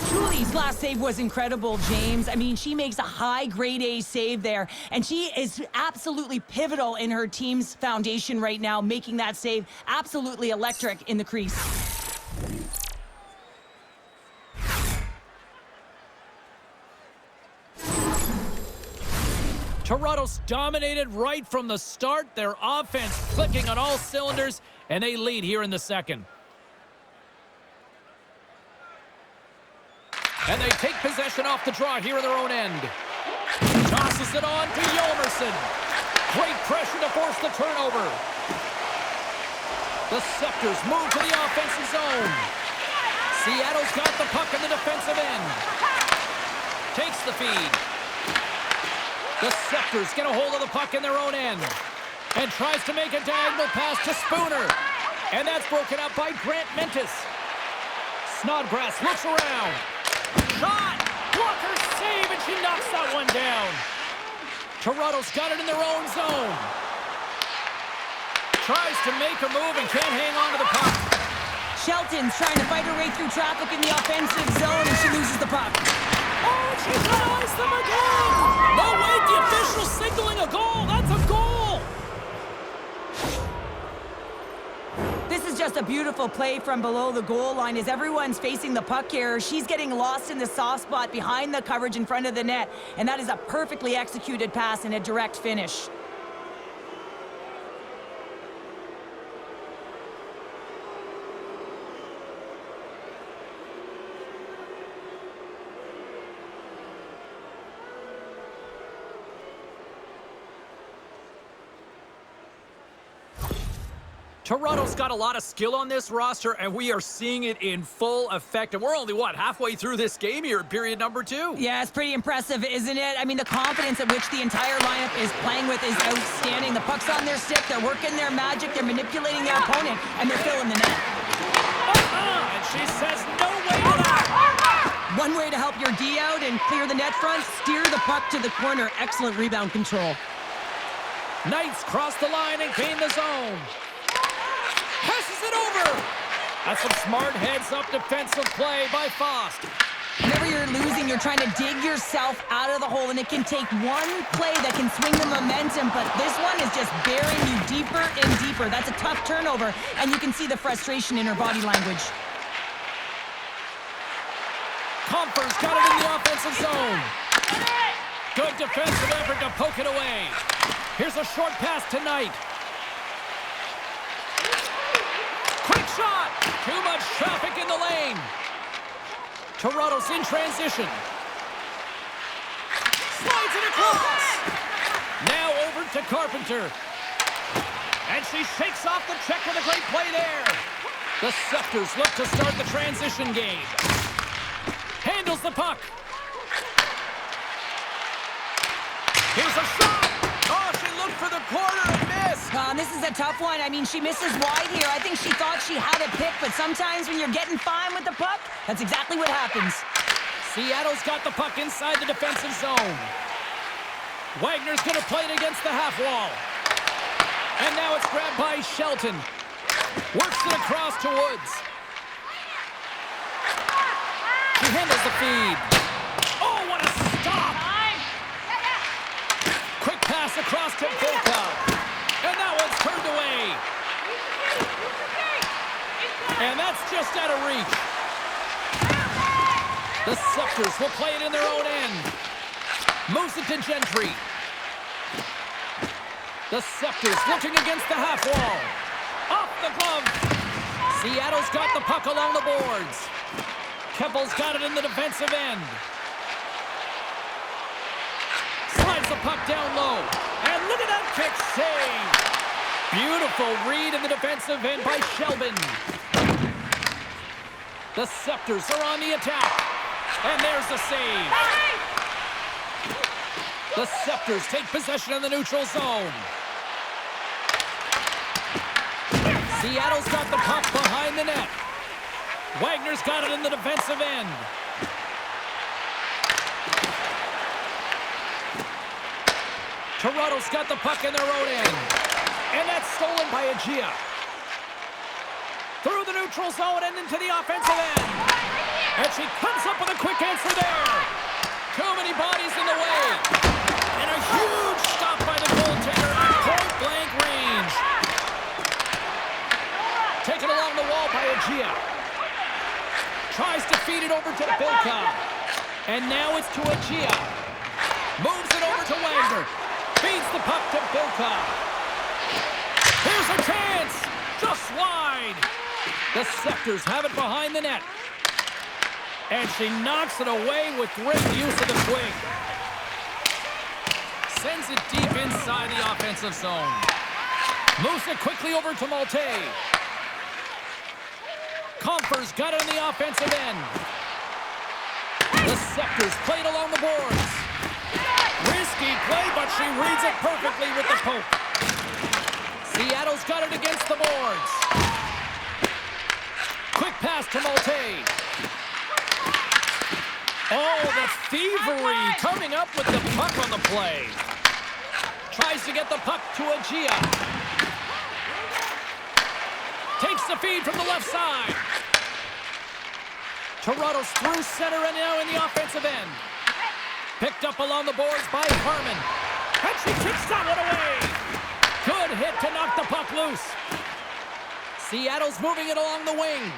Cooley's last save was incredible, James. I mean, she makes a high grade A save there, and she is absolutely pivotal in her team's foundation right now, making that save absolutely electric in the crease. Toronto's dominated right from the start. Their offense clicking on all cylinders, and they lead here in the second. And they take possession off the draw here in their own end. Tosses it on to Yolmerson. Great pressure to force the turnover. The Scepters move to the offensive zone. Seattle's got the puck in the defensive end. Takes the feed. The Scepters get a hold of the puck in their own end and tries to make a diagonal pass to Spooner. And that's broken up by Grant Mentis. Snodgrass looks around. Shot! Blocker save, and she knocks that one down. Toronto's got it in their own zone. Tries to make a move and can't hang on to the puck. Shelton's trying to fight her way through traffic in the offensive zone, and she loses the puck. Oh, she ties them again! No, wait, the official's signaling a goal. That's a goal! This is just a beautiful play from below the goal line as everyone's facing the puck here. She's getting lost in the soft spot behind the coverage in front of the net, and that is a perfectly executed pass and a direct finish. Toronto's got a lot of skill on this roster, and we are seeing it in full effect. And we're only, halfway through this game here in period number 2? Yeah, it's pretty impressive, isn't it? I mean, the confidence at which the entire lineup is playing with is outstanding. The puck's on their stick, they're working their magic, they're manipulating their opponent, and they're filling the net. And she says no way to that. One way to help your D out and clear the net front, steer the puck to the corner. Excellent rebound control. Knights cross the line and gain the zone. Passes it over. That's some smart heads-up defensive play by Fost. Whenever you're losing, you're trying to dig yourself out of the hole, and it can take one play that can swing the momentum, but this one is just burying you deeper and deeper. That's a tough turnover, and you can see the frustration in her body language. Comfer's got it in the offensive zone. Good defensive effort to poke it away. Here's a short pass to Knight. Quick shot! Too much traffic in the lane. Toronto's in transition. Slides it across. Now over to Carpenter. And she shakes off the check with a great play there. The Scepters look to start the transition game. Handles the puck. Here's a shot. Oh, she looked for the corner and missed. This is a tough one. I mean, she misses wide here. I think she thought she had it picked, but sometimes when you're getting fine with the puck, that's exactly what happens. Seattle's got the puck inside the defensive zone. Wagner's going to play it against the half wall. And now it's grabbed by Shelton. Works it across to Woods. She handles the feed. Oh, what a stop! Quick pass across to Volkov. And that one's turned away. And that's just out of reach. The Scepters will play it in their own end. Moves it to Gentry. The Scepters looking against the half wall. Off the glove. Seattle's got the puck along the boards. Keppel's got it in the defensive end. Slides the puck down low. And look at that kick save. Beautiful read in the defensive end by Shelby. The Scepters are on the attack. And there's the save. The Scepters take possession of the neutral zone. Seattle's got the puck behind the net. Wagner's got it in the defensive end. Toronto's got the puck in their own end. And that's stolen by Agia. Through the neutral zone and into the offensive end. And she comes up with a quick answer there. Too many bodies in the way. And a huge stop by the goaltender at point-blank range. Taken along the wall by Agia. Tries to feed it over to Bilka. And now it's to Agia. Moves it over to Wagner. Feeds the puck to Bilka. Here's a chance. Just wide. The Scepters have it behind the net. And she knocks it away with great use of the swing. Sends it deep inside the offensive zone. Moves it quickly over to Malte. Comfer's got it on the offensive end. The Scepters played along the boards. Risky play, but she reads it perfectly with the poke. Seattle's got it against the boards. Quick pass to Malte. Oh, the thievery coming up with the puck on the play. Tries to get the puck to Agia. Takes the feed from the left side. Toronto's through center and now in the offensive end. Picked up along the boards by Harmon. And she kicks that one away. Good hit to knock the puck loose. Seattle's moving it along the wing.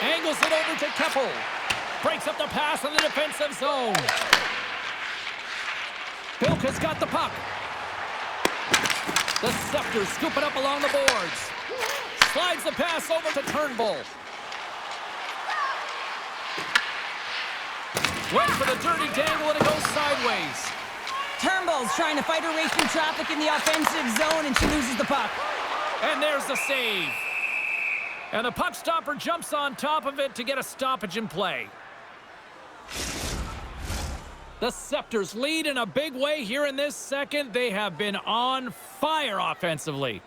Angles it over to Keppel. Breaks up the pass in the defensive zone. Bilka's got the puck. The Scepters scoop it up along the boards. Slides the pass over to Turnbull. Went for the dirty dangle and it goes sideways. Turnbull's trying to fight her way through traffic in the offensive zone and she loses the puck. And there's the save. And the puck stopper jumps on top of it to get a stoppage in play. The Scepters lead in a big way here in this second. They have been on fire offensively.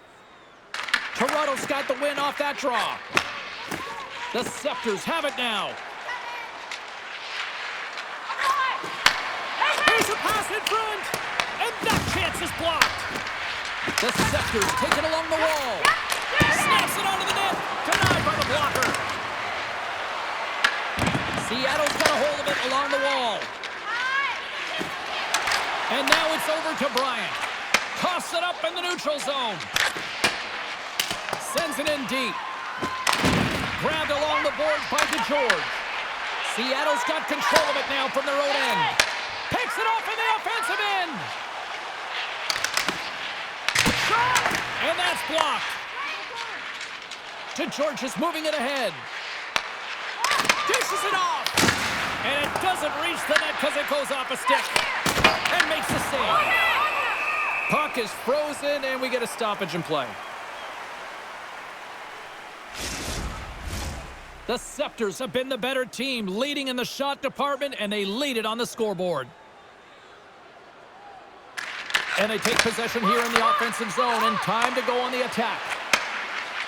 Toronto's got the win off that draw. The Scepters have it now. Here's a pass in front, and that chance is blocked. The Scepters take it along the wall. Snaps it onto the net, denied by the blocker. Seattle's got a hold of it along the wall. And now it's over to Bryant. Toss it up in the neutral zone. Sends it in deep. Grabbed along the boards by DeGeorge. Seattle's got control of it now from their own end. Picks it off in the offensive end. Shot! And that's blocked. DeGeorge is moving it ahead. Dishes it off. And it doesn't reach the net because it goes off a stick. And makes the save. Puck is frozen, and we get a stoppage in play. The Scepters have been the better team, leading in the shot department, and they lead it on the scoreboard. And they take possession here in the offensive zone, and time to go on the attack.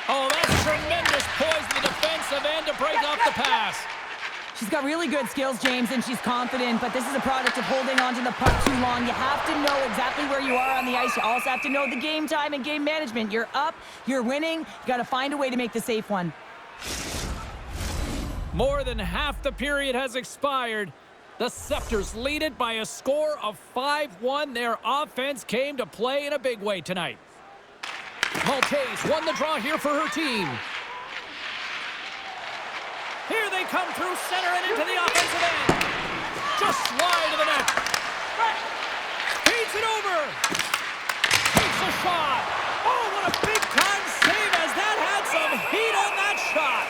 Oh, that's tremendous poise in the defensive end to break off the pass. She's got really good skills, James, and she's confident, but this is a product of holding on to the puck too long. You have to know exactly where you are on the ice. You also have to know the game time and game management. You're up, you're winning, you got to find a way to make the safe one. More than half the period has expired. The Scepters lead it by a score of 5-1. Their offense came to play in a big way tonight. Maltese won the draw here for her team. Here they come through center and into the offensive end. Just wide of the net. Feeds it over. Takes a shot. Oh, what a big-time save as that had some heat on that shot.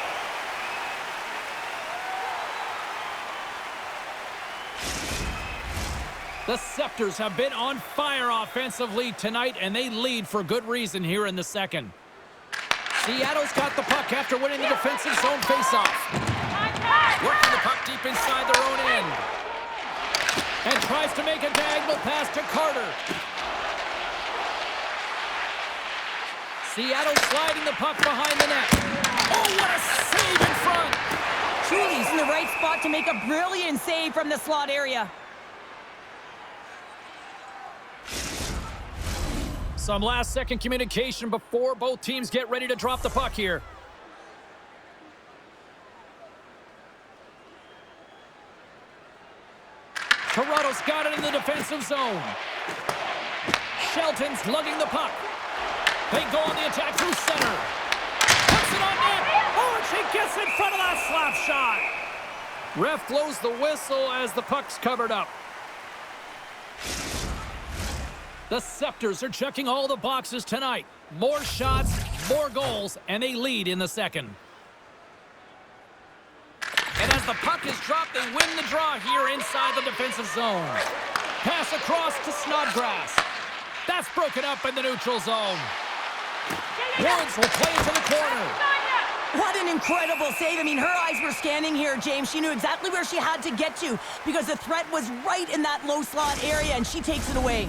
The Scepters have been on fire offensively tonight, and they lead for good reason here in the second. Seattle's got the puck after winning the defensive zone faceoff. Working the puck deep inside their own end. And tries to make a diagonal pass to Carter. Seattle sliding the puck behind the net. Oh, what a save in front! Truly's in the right spot to make a brilliant save from the slot area. Some last-second communication before both teams get ready to drop the puck here. Toronto's got it in the defensive zone. Shelton's lugging the puck. They go on the attack through center. Puts it on net. Oh, and she gets in front of that slap shot. Ref blows the whistle as the puck's covered up. The Scepters are checking all the boxes tonight. More shots, more goals, and they lead in the second. And as the puck is dropped, they win the draw here inside the defensive zone. Pass across to Snodgrass. That's broken up in the neutral zone. Woods will play it to the corner. What an incredible save. I mean, her eyes were scanning here, James. She knew exactly where she had to get to because the threat was right in that low slot area, and she takes it away.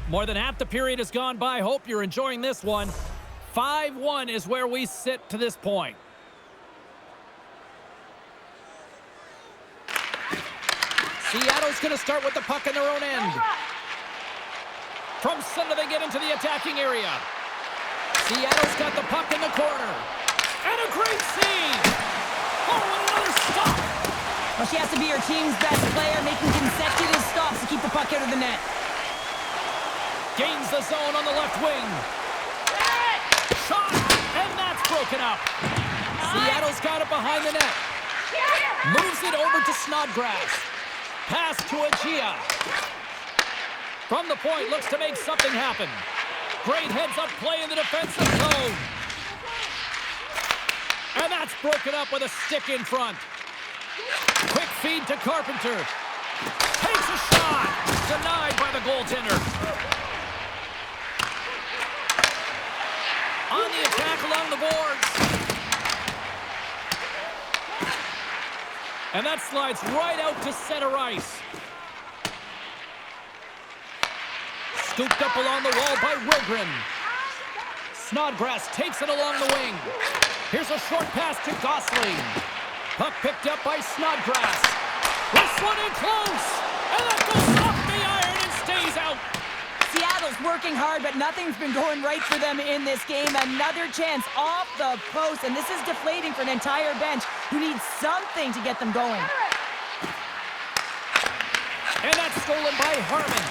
More than half the period has gone by. Hope you're enjoying this one. 5-1 is where we sit to this point. Seattle's going to start with the puck in their own end. From center, they get into the attacking area. Seattle's got the puck in the corner. And a great save! Oh, and another stop! Well, she has to be her team's best player, making consecutive stops to keep the puck out of the net. Gains the zone on the left wing. Shot! And that's broken up. Seattle's got it behind the net. Moves it over to Snodgrass. Pass to Agia. From the point, looks to make something happen. Great heads-up play in the defensive zone. And that's broken up with a stick in front. Quick feed to Carpenter. Takes a shot. Denied by the goaltender. On the attack along the boards. And that slides right out to center ice. Scooped up along the wall by Rogren. Snodgrass takes it along the wing. Here's a short pass to Gosling. Puck picked up by Snodgrass. This one in close. And that goes off the iron and stays out. Seattle's working hard, but nothing's been going right for them in this game. Another chance off the post, and this is deflating for an entire bench who needs something to get them going. And that's stolen by Harmon.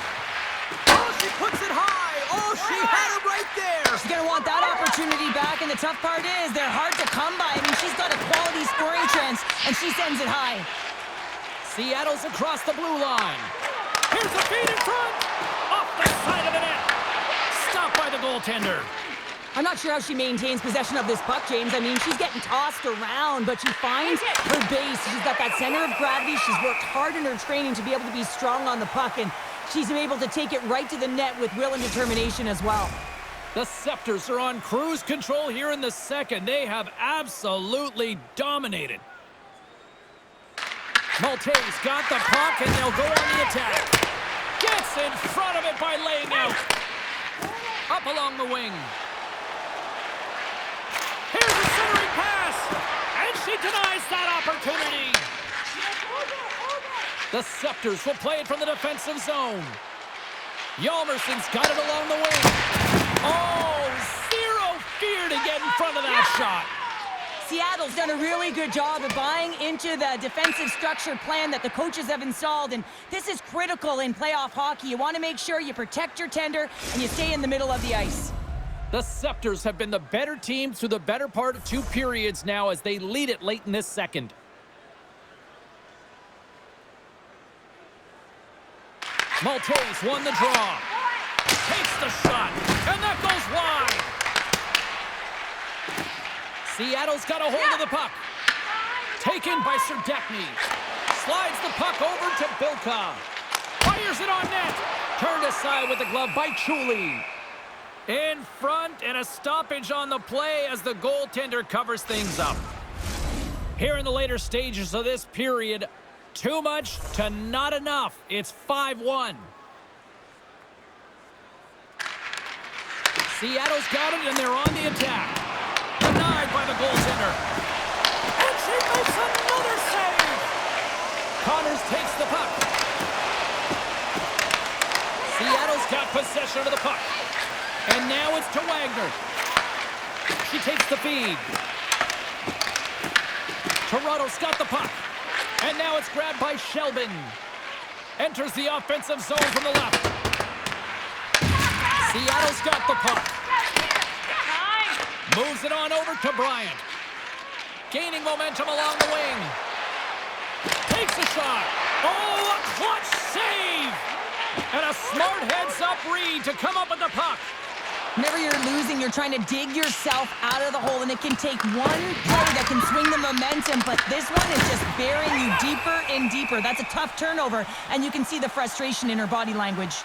Oh, she puts it high. Oh, she had it right there. She's going to want that opportunity back, and the tough part is they're hard to come by. I mean, she's got a quality scoring chance, and she sends it high. Seattle's across the blue line. Here's a feed in front. Off the side of the net. Stopped by the goaltender. I'm not sure how she maintains possession of this puck, James. I mean, she's getting tossed around, but she finds her base. She's got that center of gravity. She's worked hard in her training to be able to be strong on the puck, and she's been able to take it right to the net with will and determination as well. The Scepters are on cruise control here in the second. They have absolutely dominated. Maltese got the puck, and they'll go on the attack. Gets in front of it by laying out. Up along the wing. Here's a centering pass, and she denies that opportunity. The Scepters will play it from the defensive zone. Hjalmarsson's got it along the wing. Oh, zero fear to get in front of that shot. Seattle's done a really good job of buying into the defensive structure plan that the coaches have installed, and this is critical in playoff hockey. You want to make sure you protect your tender and you stay in the middle of the ice. The Scepters have been the better team through the better part of 2 periods now as they lead it late in this second. Maltese won the draw. Takes the shot, and that goes wide. Seattle's got a hold of the puck. Taken by Serdechny. Slides the puck over to Bilka. Fires it on net. Turned aside with the glove by Chuli. In front, and a stoppage on the play as the goaltender covers things up. Here in the later stages of this period, too much to not enough. It's 5-1. Seattle's got it, and they're on the attack. Denied by the goaltender. And she makes another save. Connors takes the puck. Seattle's got possession of the puck. And now it's to Wagner. She takes the feed. Toronto's got the puck. And now it's grabbed by Shelbin. Enters the offensive zone from the left. Seattle's got the puck. Moves it on over to Bryant. Gaining momentum along the wing. Takes a shot. Oh, a clutch save! And a smart heads-up read to come up with the puck. Whenever you're losing, you're trying to dig yourself out of the hole, and it can take one play that can swing the momentum, but this one is just burying you deeper and deeper. That's a tough turnover, and you can see the frustration in her body language.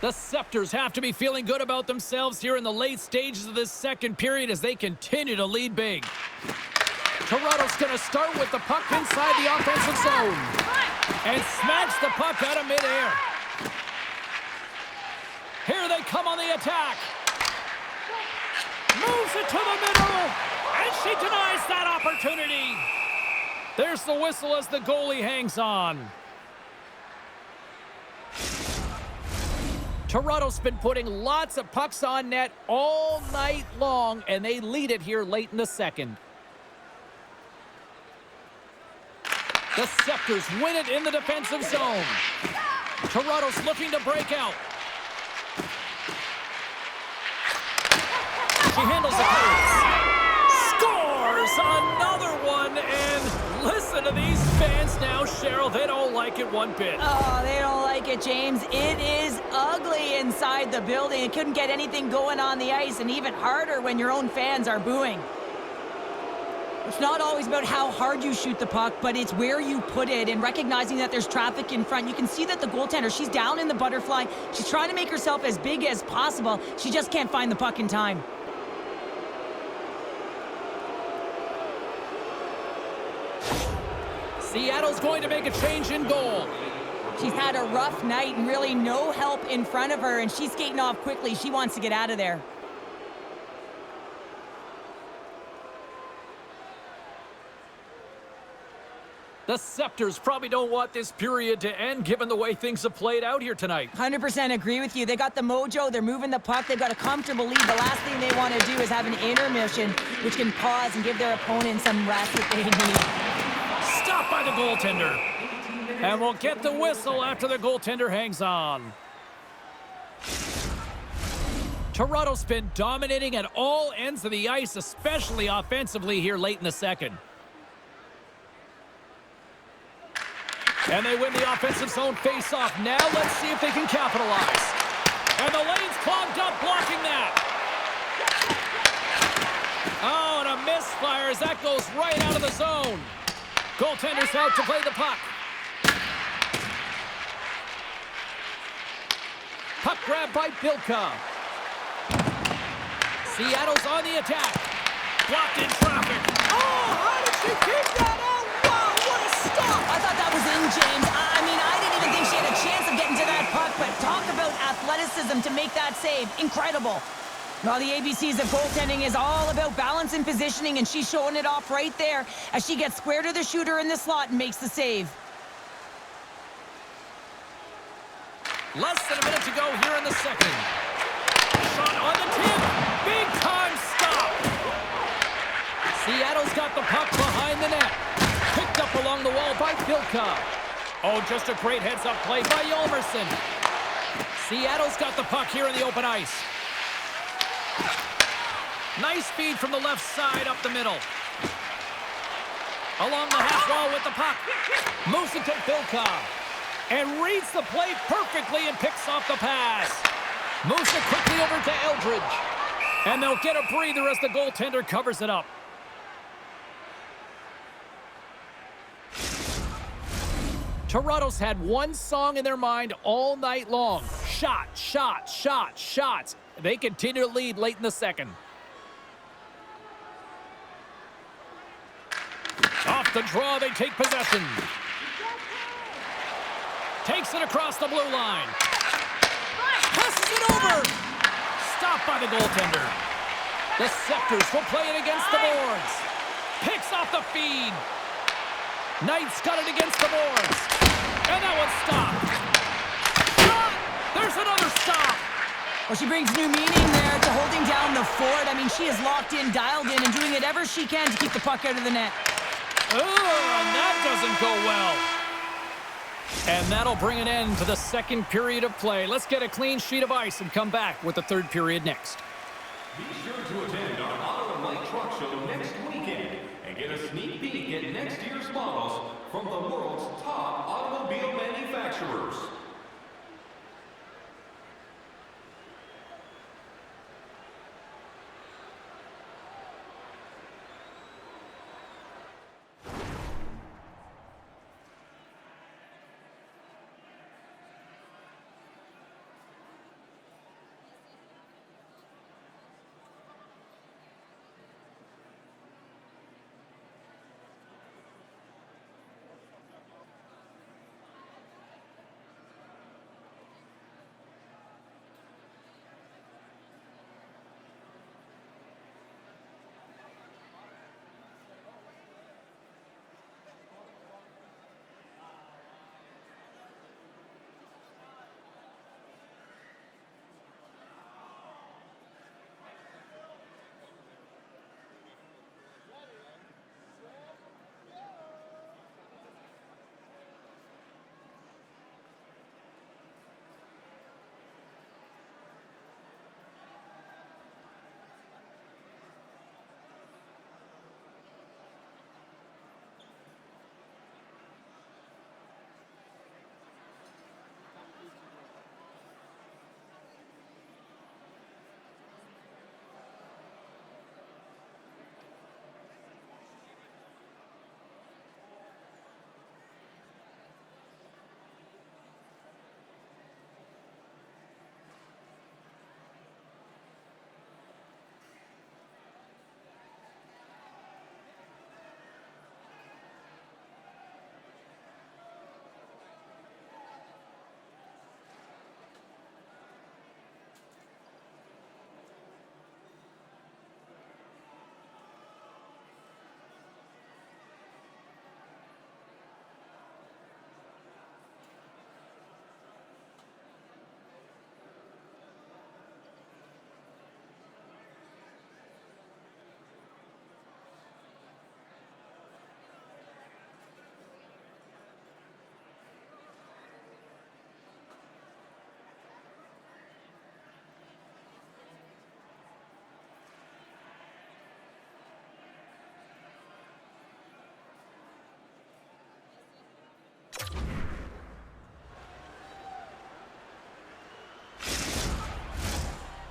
The Scepters have to be feeling good about themselves here in the late stages of this second period as they continue to lead big. Toronto's going to start with the puck inside the offensive zone and smash the puck out of midair. Here they come on the attack. Moves it to the middle, and she denies that opportunity. There's the whistle as the goalie hangs on. Toronto's been putting lots of pucks on net all night long, and they lead it here late in the second. The Scepters win it in the defensive zone. Toronto's looking to break out. She handles the pass. Scores another one, and listen to these fans now, Cheryl. They don't like it one bit. Oh, they don't like it, James. It is ugly inside the building. It couldn't get anything going on the ice, and even harder when your own fans are booing. It's not always about how hard you shoot the puck, but it's where you put it and recognizing that there's traffic in front. You can see that the goaltender, she's down in the butterfly. She's trying to make herself as big as possible. She just can't find the puck in time. Seattle's going to make a change in goal. She's had a rough night and really no help in front of her, and she's skating off quickly. She wants to get out of there. The Scepters probably don't want this period to end given the way things have played out here tonight. 100% agree with you. They got the mojo. They're moving the puck. They've got a comfortable lead. The last thing they want to do is have an intermission, which can pause and give their opponent some rest that they need. Stopped by the goaltender. And we'll get the whistle after the goaltender hangs on. Toronto's been dominating at all ends of the ice, especially offensively here late in the second. And they win the offensive zone face-off. Now let's see if they can capitalize. And the lane's clogged up, blocking that. Oh, and a misfire as that goes right out of the zone. Goaltender's out to play the puck. Puck grab by Bilka. Seattle's on the attack. Blocked in traffic. Oh, how did she keep that out? Wow, what a stop! I thought that was in, James. I mean, I didn't even think she had a chance of getting to that puck, but talk about athleticism to make that save. Incredible. Well, the ABCs of goaltending is all about balance and positioning, and she's showing it off right there as she gets square to the shooter in the slot and makes the save. Less than a minute to go here in the second. Shot on the tip. Big time stop. Seattle's got the puck behind the net. Picked up along the wall by Bilka. Oh, just a great heads-up play by Yolmerson. Seattle's got the puck here in the open ice. Nice feed from the left side up the middle. Along the half wall with the puck. Moves it to Bilka. And reads the play perfectly and picks off the pass. Moves it quickly over to Eldridge. And they'll get a breather as the goaltender covers it up. Toronto's had one song in their mind all night long. Shot, shot, shot, shots. They continue to lead late in the second. Off the draw, they take possession. Takes it across the blue line. Passes it over. Stopped by the goaltender. The Scepters will play it against the boards. Picks off the feed. Knight's got it against the boards. And that one's stopped. Shot! There's another stop. Well, she brings new meaning there to holding down the fort. I mean, she is locked in, dialed in, and doing whatever she can to keep the puck out of the net. Oh, and that doesn't go well. And that'll bring an end to the second period of play. Let's get a clean sheet of ice and come back with the third period next. Be sure to attend our Auto and Light Truck Show next weekend and get a sneak peek at next year's models from the world's top automobile manufacturers.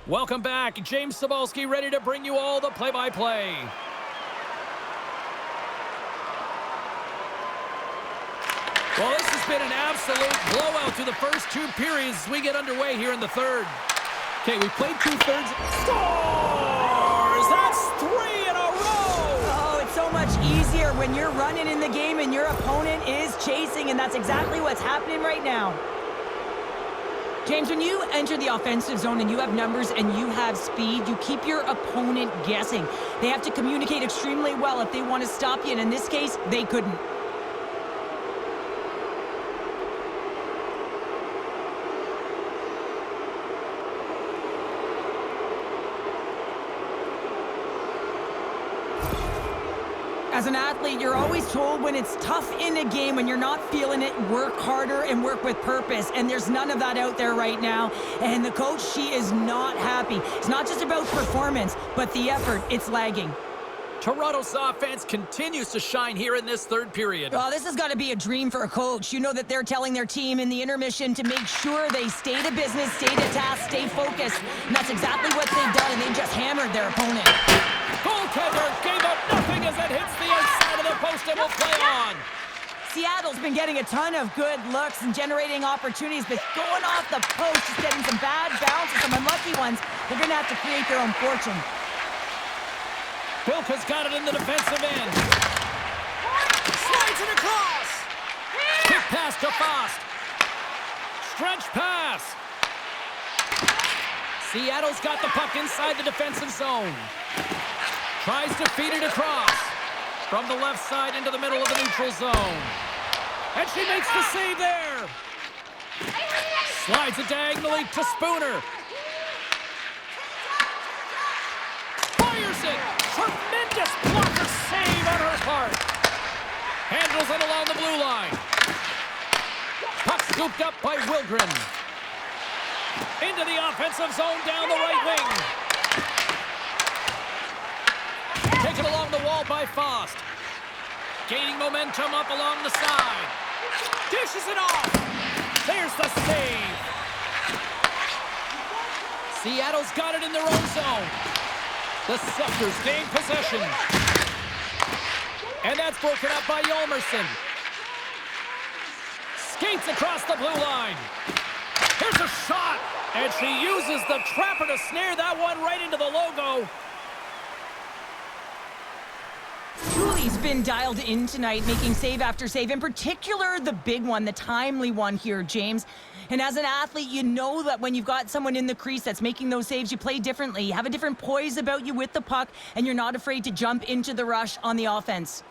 Welcome back. James Cebulski ready to bring you all the play-by-play. Well, this has been an absolute blowout through the first two periods as we get underway here in the third. Okay, we played two-thirds. Scores! That's 3 in a row! Oh, it's so much easier when you're running in the game and your opponent is chasing, and that's exactly what's happening right now. James, when you enter the offensive zone and you have numbers and you have speed, you keep your opponent guessing. They have to communicate extremely well if they want to stop you, and in this case, they couldn't. As an athlete, you're always told when it's tough in a game, when you're not feeling it, work harder and work with purpose. And there's none of that out there right now. And the coach, she is not happy. It's not just about performance, but the effort, it's lagging. Toronto's offense continues to shine here in this third period. Oh, this has got to be a dream for a coach. You know that they're telling their team in the intermission to make sure they stay to business, stay to task, stay focused. And that's exactly what they've done, and they just hammered their opponent. Goaltender gave up nothing as it hits the outside of the post and will play on. Seattle's been getting a ton of good looks and generating opportunities, but going off the post, just getting some bad bounces, some unlucky ones. They're going to have to create their own fortune. Bilka's got it in the defensive end. Slides it across. Quick pass to Fost. Stretch pass. Seattle's got the puck inside the defensive zone. Tries to feed it across. From the left side into the middle of the neutral zone. And she makes the save there. Slides it diagonally to Spooner. Fires it. Tremendous blocker save on her part. Handles it along the blue line. Puck scooped up by Wilgren. Into the offensive zone down the right wing. Taken along the wall by Fost. Gaining momentum up along the side. Dishes it off. There's the save. Seattle's got it in their own zone. The Scepters gain possession. And that's broken up by Yolmerson. Skates across the blue line. Here's a shot. And she uses the trapper to snare that one right into the logo. Truly's been dialed in tonight, making save after save, in particular the big one, the timely one here, James. And as an athlete, you know that when you've got someone in the crease that's making those saves, you play differently. You have a different poise about you with the puck, and you're not afraid to jump into the rush on the offense.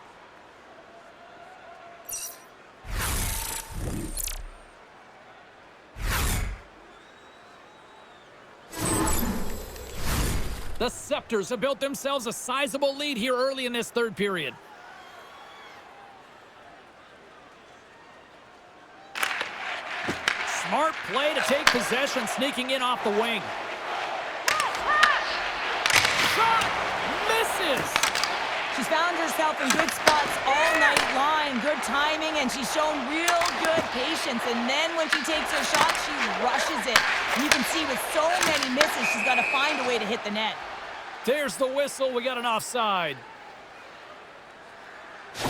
The Scepters have built themselves a sizable lead here early in this third period. Smart play to take possession, sneaking in off the wing. Shot! Misses! She's found herself in good spots all night long. Good timing, and she's shown real good patience. And then when she takes her shot, she rushes it. And you can see with so many misses, she's got to find a way to hit the net. There's the whistle. We got an offside.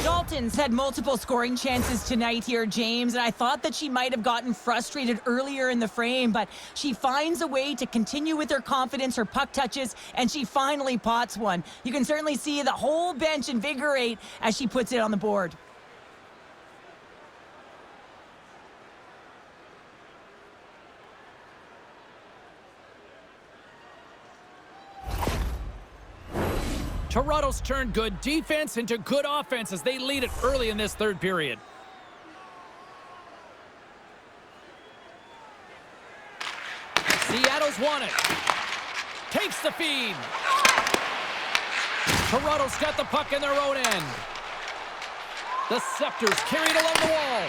Dalton's had multiple scoring chances tonight here, James, and I thought that she might have gotten frustrated earlier in the frame, but she finds a way to continue with her confidence, her puck touches, and she finally pots one. You can certainly see the whole bench invigorate as she puts it on the board. Toronto's turned good defense into good offense as they lead it early in this third period. Seattle's won it. Takes the feed. Toronto's got the puck in their own end. The Scepters carried along the wall.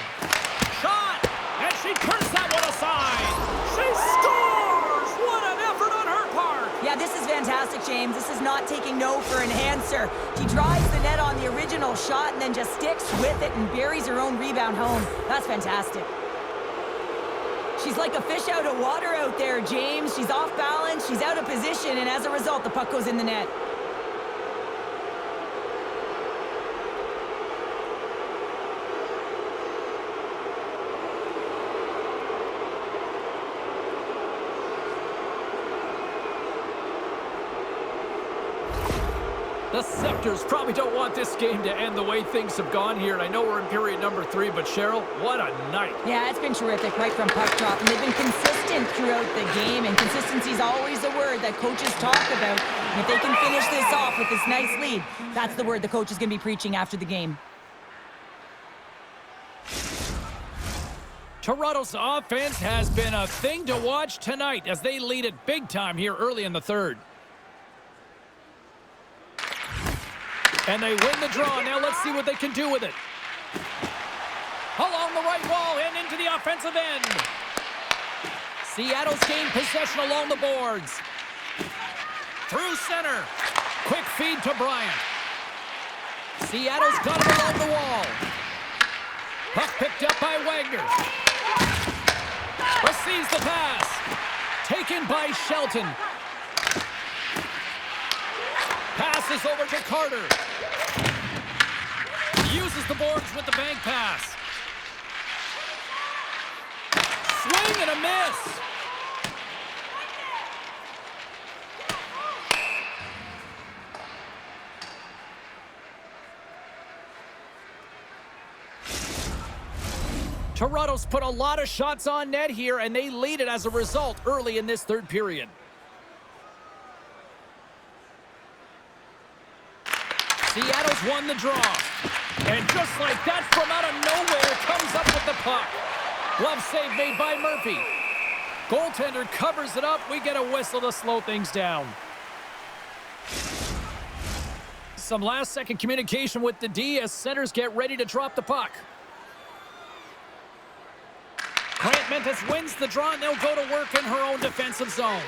Shot! And she turns that one aside. She scores! What an effort on her part! Yeah, this is fantastic, James. This is not taking no for an answer. She drives the net on the original shot and then just sticks with it and buries her own rebound home. That's fantastic. She's like a fish out of water out there, James. She's off balance, she's out of position, and as a result, the puck goes in the net. The Scepters probably don't want this game to end the way things have gone here. And I know we're in period number 3, but Cheryl, what a night. Yeah, it's been terrific right from puck drop. And they've been consistent throughout the game. And consistency is always a word that coaches talk about. And if they can finish this off with this nice lead, that's the word the coach is going to be preaching after the game. Toronto's offense has been a thing to watch tonight as they lead it big time here early in the third. And they win the draw. Now let's see what they can do with it. Along the right wall and into the offensive end. Seattle's gained possession along the boards. Through center. Quick feed to Bryant. Seattle's got it along the wall. Puck picked up by Wagner. Receives the pass. Taken by Shelton. Passes over to Carter. Uses the boards with the bank pass. Swing and a miss. Toronto's put a lot of shots on net here, and they lead it as a result early in this third period. Seattle's won the draw. And just like that, from out of nowhere, comes up with the puck. Glove save made by Murphy. Goaltender covers it up. We get a whistle to slow things down. Some last-second communication with the D as centers get ready to drop the puck. Grant Mentis wins the draw, and they'll go to work in her own defensive zone.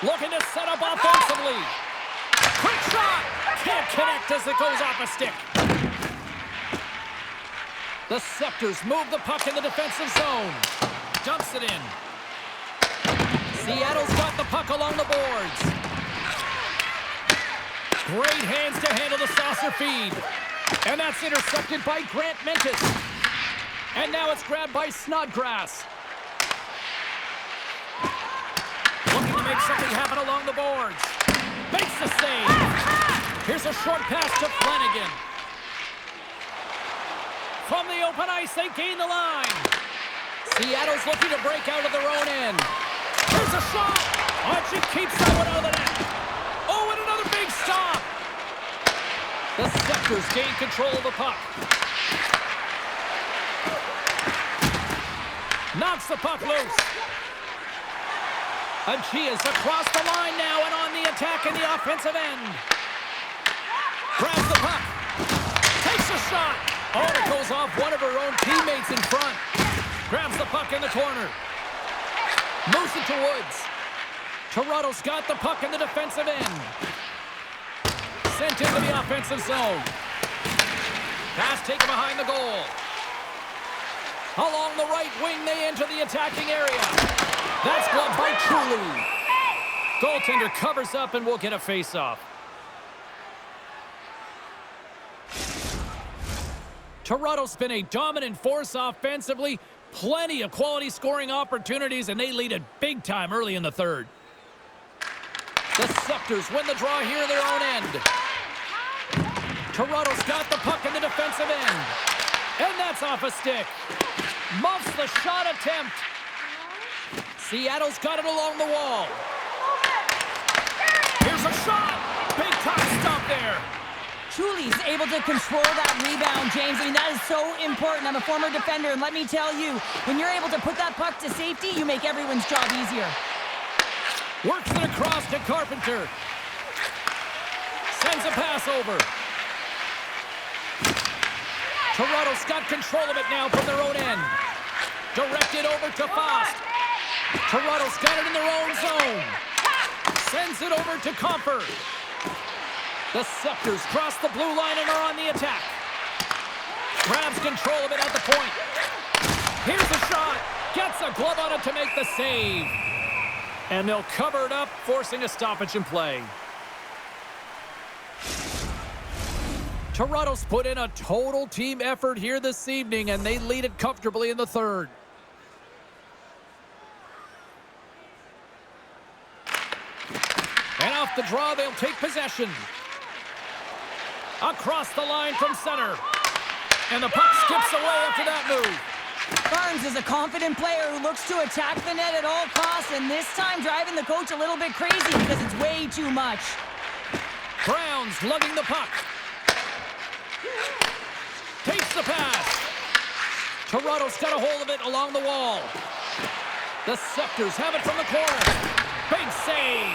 Looking to set up offensively. Quick shot! Can't connect as it goes off a stick. The Scepters move the puck in the defensive zone. Dumps it in. Seattle's got the puck along the boards. Great hands to handle the saucer feed. And that's intercepted by Grant Mentis. And now it's grabbed by Snodgrass. Looking to make something happen along the boards. Makes the save. Here's a short pass to Flanagan. From the open ice, they gain the line. Seattle's looking to break out of their own end. Here's a shot. Oh, she keeps that one out of the net. Oh, and another big stop. The Scepters gain control of the puck. Knocks the puck loose. Achia's across the line now and on the attack in the offensive end. Grabs the puck. Takes a shot. Oh, it goes off one of her own teammates in front. Grabs the puck in the corner. Moves it to Woods. Toronto's got the puck in the defensive end. Sent into the offensive zone. Pass taken behind the goal. Along the right wing, they enter the attacking area. That's gloved by Truly. Goaltender covers up and will get a face-off. Toronto's been a dominant force offensively. Plenty of quality scoring opportunities, and they lead it big time early in the third. The Scepters win the draw here in their own end. Toronto's got the puck in the defensive end. And that's off a stick. Muffs the shot attempt. Seattle's got it along the wall. Here's a shot. Big time stop there. Truly's able to control that rebound, James. I mean, that is so important. I'm a former defender, and let me tell you, when you're able to put that puck to safety, you make everyone's job easier. Works it across to Carpenter. Sends a pass over. Toronto's got control of it now from their own end. Directed over to Fost. Toronto's got it in their own zone. Sends it over to Comfort. The Scepters cross the blue line and are on the attack. Grabs control of it at the point. Here's a shot. Gets a glove on it to make the save. And they'll cover it up, forcing a stoppage in play. Toronto's put in a total team effort here this evening, and they lead it comfortably in the third. And off the draw, they'll take possession. Across the line from center. And the puck skips away after that move. Barnes is a confident player who looks to attack the net at all costs, and this time driving the coach a little bit crazy because it's way too much. Brown's lugging the puck. Takes the pass. Toronto's got a hold of it along the wall. The Scepters have it from the corner. Big save.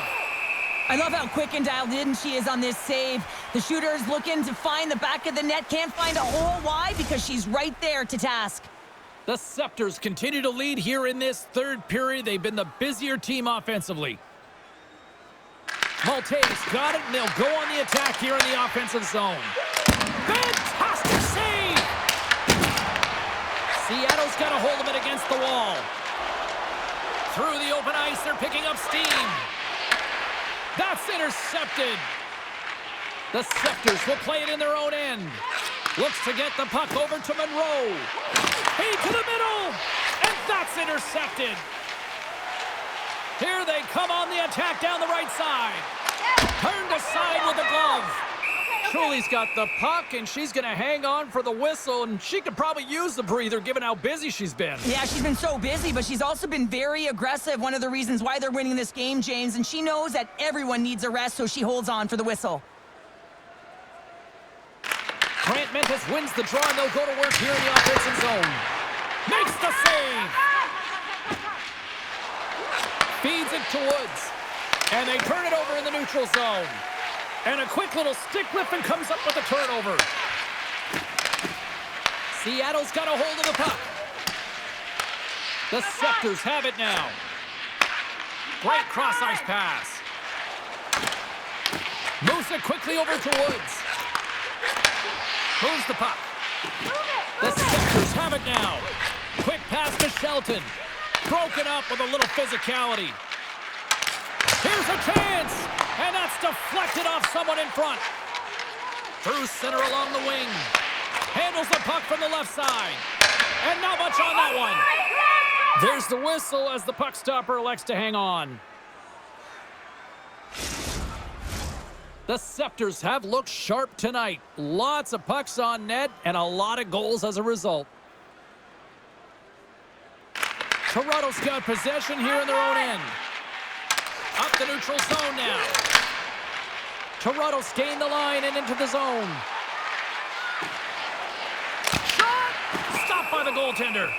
I love how quick and dialed in she is on this save. The shooter's looking to find the back of the net. Can't find a hole. Why? Because she's right there to task. The Scepters continue to lead here in this third period. They've been the busier team offensively. Maltese got it, and they'll go on the attack here in the offensive zone. Fantastic save! Seattle's got a hold of it against the wall. Through the open ice, they're picking up steam. That's intercepted. The Scepters will play it in their own end. Looks to get the puck over to Monroe. Feed to the middle, and that's intercepted. Here they come on the attack down the right side. Turned aside with a glove. Truly's got the puck, and she's going to hang on for the whistle, and she could probably use the breather given how busy she's been. Yeah, she's been so busy, but she's also been very aggressive. One of the reasons why they're winning this game, James, and she knows that everyone needs a rest, so she holds on for the whistle. Grant Memphis wins the draw, and they'll go to work here in the offensive zone. Makes the save. Feeds it to Woods. And they turn it over in the neutral zone. And a quick little stick lift and comes up with a turnover. Seattle's got a hold of the puck. The Scepters have it now. Great cross-ice pass. Moves it quickly over to Woods. Moves the puck. The Scepters have it now. Quick pass to Shelton. Broken up with a little physicality. Here's a chance. And that's deflected off someone in front. Through center along the wing. Handles the puck from the left side. And not much on that one. There's the whistle as the puck stopper elects to hang on. The Scepters have looked sharp tonight. Lots of pucks on net and a lot of goals as a result. Toronto's got possession here in their own end. Up the neutral zone now. Toronto's gained the line and into the zone. Shot! Stopped by the goaltender.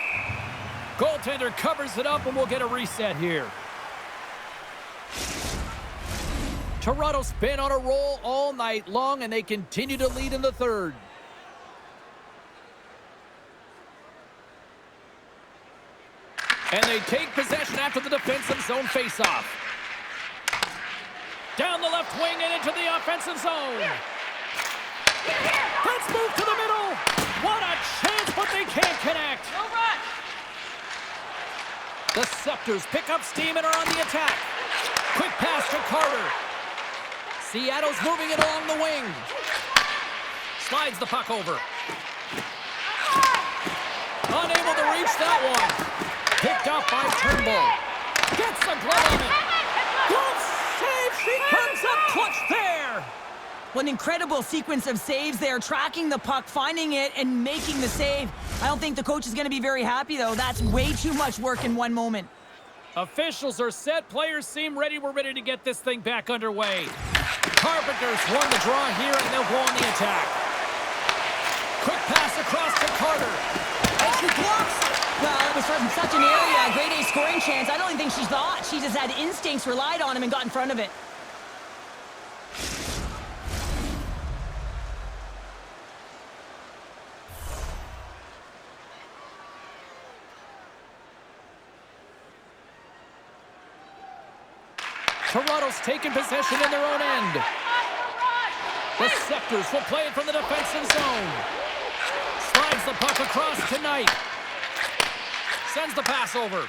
Goaltender covers it up and we'll get a reset here. Toronto's been on a roll all night long and they continue to lead in the third. And they take possession after the defensive zone faceoff. Down the left wing and into the offensive zone. Let's move to the middle. What a chance, but they can't connect. The Scepters pick up steam and are on the attack. Quick pass to Carter. Seattle's moving it along the wing. Slides the puck over. Unable to reach that one. Picked up by Turnbull. Gets the glove on it. Glove save. She comes up clutch there. What an incredible sequence of saves there. Tracking the puck, finding it, and making the save. I don't think the coach is going to be very happy, though. That's way too much work in one moment. Officials are set. Players seem ready. We're ready to get this thing back underway. Carpenters won the draw here, and they'll go on the attack. Quick pass across to Carter. And she blocks it. Well, it was from such an area, a grade A scoring chance. I don't even think she thought. She just had instincts, relied on him, and got in front of it. Toronto's taking possession in their own end. The Scepters will play it from the defensive zone. Slides the puck across to Knight. sends the pass over.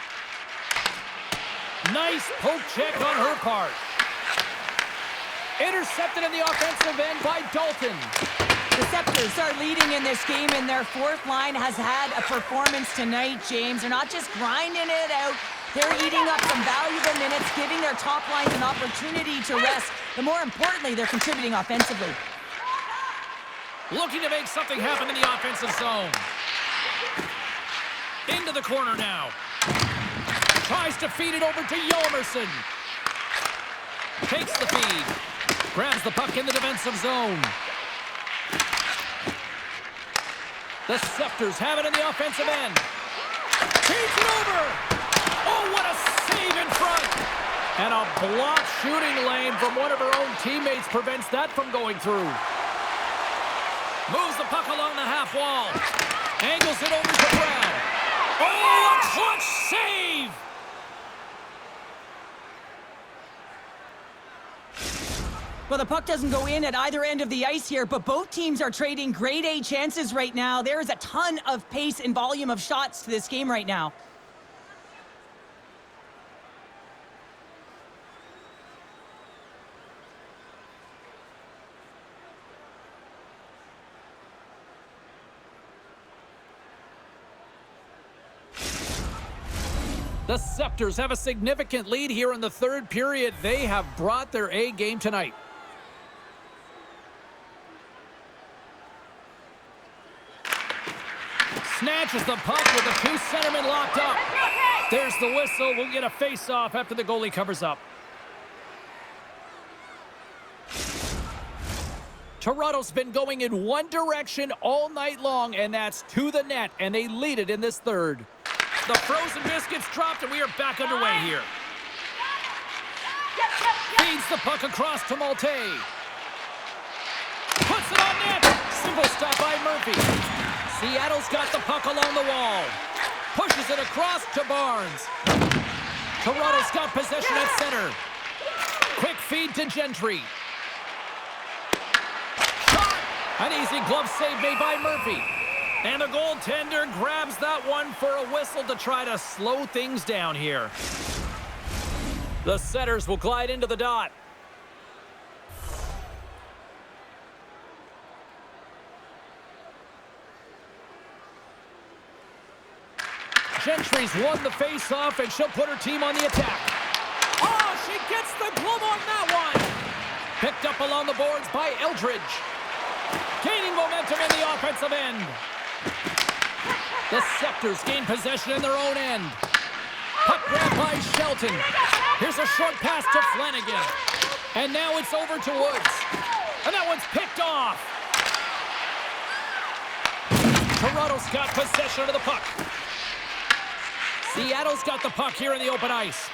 Nice poke check on her part. Intercepted in the offensive end by Dalton. The Scepters are leading in this game, and their fourth line has had a performance tonight, James. They're not just grinding it out. They're eating up some valuable minutes, giving their top lines an opportunity to rest. But more importantly, they're contributing offensively. Looking to make something happen in the offensive zone. Into the corner now. Tries to feed it over to Yolmerson. Takes the feed. Grabs the puck in the defensive zone. The Scepters have it in the offensive end. Feeds it over. Oh, what a save in front. And a blocked shooting lane from one of her own teammates prevents that from going through. Moves the puck along the half wall. Angles it over to Brown. Oh, a clutch save. Well, the puck doesn't go in at either end of the ice here, but both teams are trading grade A chances right now. There is a ton of pace and volume of shots to this game right now. The Scepters have a significant lead here in the third period. They have brought their A game tonight. Snatches the puck with the two centermen locked up. There's the whistle. We'll get a face-off after the goalie covers up. Toronto's been going in one direction all night long, and that's to the net, and they lead it in this third. The frozen biscuits dropped, and we are back underway here. Feeds the puck across to Malte. Puts it on net. Simple stop by Murphy. Seattle's got the puck along the wall. Pushes it across to Barnes. Toronto's got possession at center. Quick feed to Gentry. Shot! An easy glove save made by Murphy. And the goaltender grabs that one for a whistle to try to slow things down here. The Setters will glide into the dot. Gentry's won the face-off, and she'll put her team on the attack. Oh, she gets the glove on that one. Picked up along the boards by Eldridge. Gaining momentum in the offensive end. The Scepters gain possession in their own end. Puck grab by Shelton. Here's a short pass to Flanagan. And now it's over to Woods. And that one's picked off. Toronto's got possession of the puck. Seattle's got the puck here in the open ice.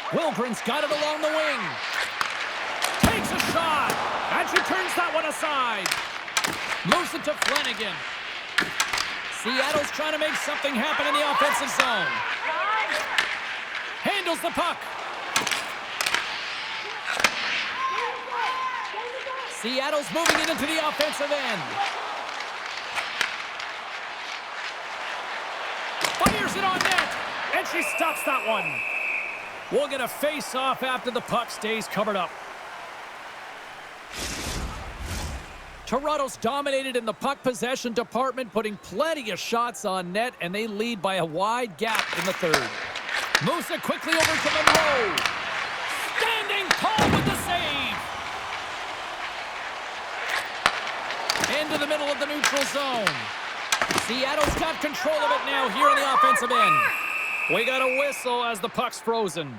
Wilgren's got it along the wing. Takes a shot. And she turns that one aside. Moves it to Flanagan. Seattle's trying to make something happen in the offensive zone. Handles the puck. Seattle's moving it into the offensive end. Fires it on net, and she stops that one. We'll get a face-off after the puck stays covered up. Toronto's dominated in the puck possession department, putting plenty of shots on net, and they lead by a wide gap in the third. Moves it quickly over to Monroe. Standing tall with the save. Into the middle of the neutral zone. Seattle's got control of it now here in the offensive end. We got a whistle as the puck's frozen.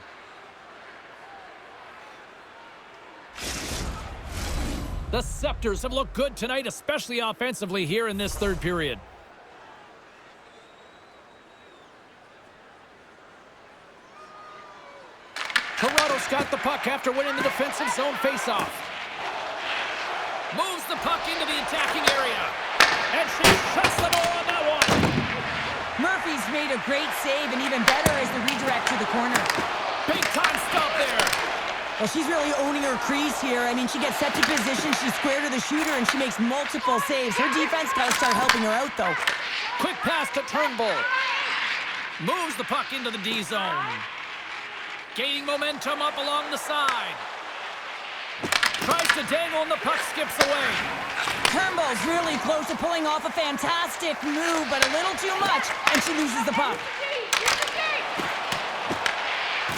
The Scepters have looked good tonight, especially offensively here in this third period. Toronto's got the puck after winning the defensive zone faceoff. Moves the puck into the attacking area. And she shuts the door on that one. Murphy's made a great save, and even better is the redirect to the corner. Big time stop there. Well, she's really owning her crease here. I mean, she gets set to position, she's square to the shooter, and she makes multiple saves. Her defense got to start helping her out, though. Quick pass to Turnbull. Moves the puck into the D zone. Gaining momentum up along the side. Tries to dangle and the puck skips away. Turnbull's really close to pulling off a fantastic move, but a little too much, and she loses the puck.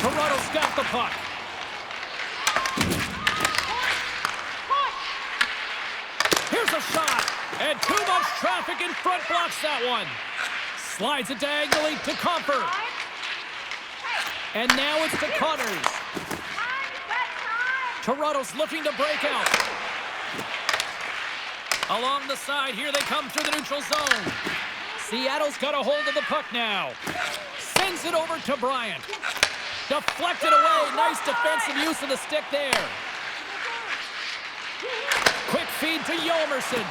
Toronto's got the puck. Here's a shot, and too much traffic in front blocks that one. Slides it diagonally to Comfort. And now it's to Connors. Toronto's looking to break out. Along the side, here they come through the neutral zone. Seattle's got a hold of the puck now. Sends it over to Bryant. Deflected away. Nice defensive use of the stick there. Quick feed to Yolmerson.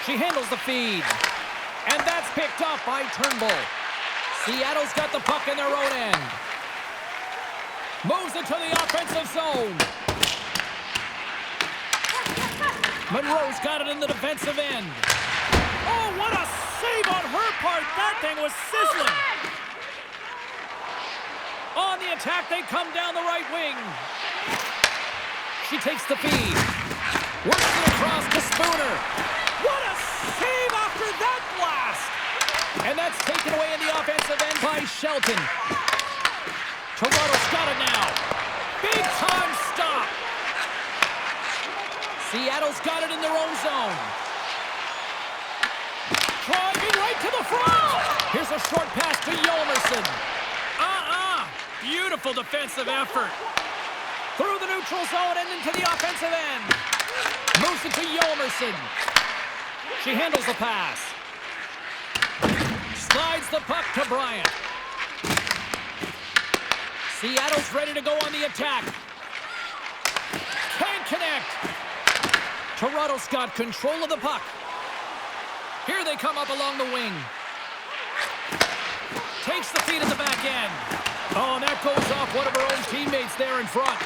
She handles the feed. And that's picked up by Turnbull. Seattle's got the puck in their own end. Moves into the offensive zone. Monroe's got it in the defensive end. Oh, what a save on her part. That thing was sizzling. On the attack, they come down the right wing. She takes the feed. Works it across to Spooner. What a save after that blast! And that's taken away in the offensive end by Shelton. Toronto's got it now. Big time stop. Seattle's got it in their own zone. Driving right to the front. Here's a short pass to Yolmerson. Beautiful defensive effort. Through the neutral zone and into the offensive end. Moves it to Yolmerson. She handles the pass. Slides the puck to Bryant. Seattle's ready to go on the attack. Can't connect. Toronto's got control of the puck. Here they come up along the wing. Takes the feed at the back end. Oh, and that goes off one of her own teammates there in front.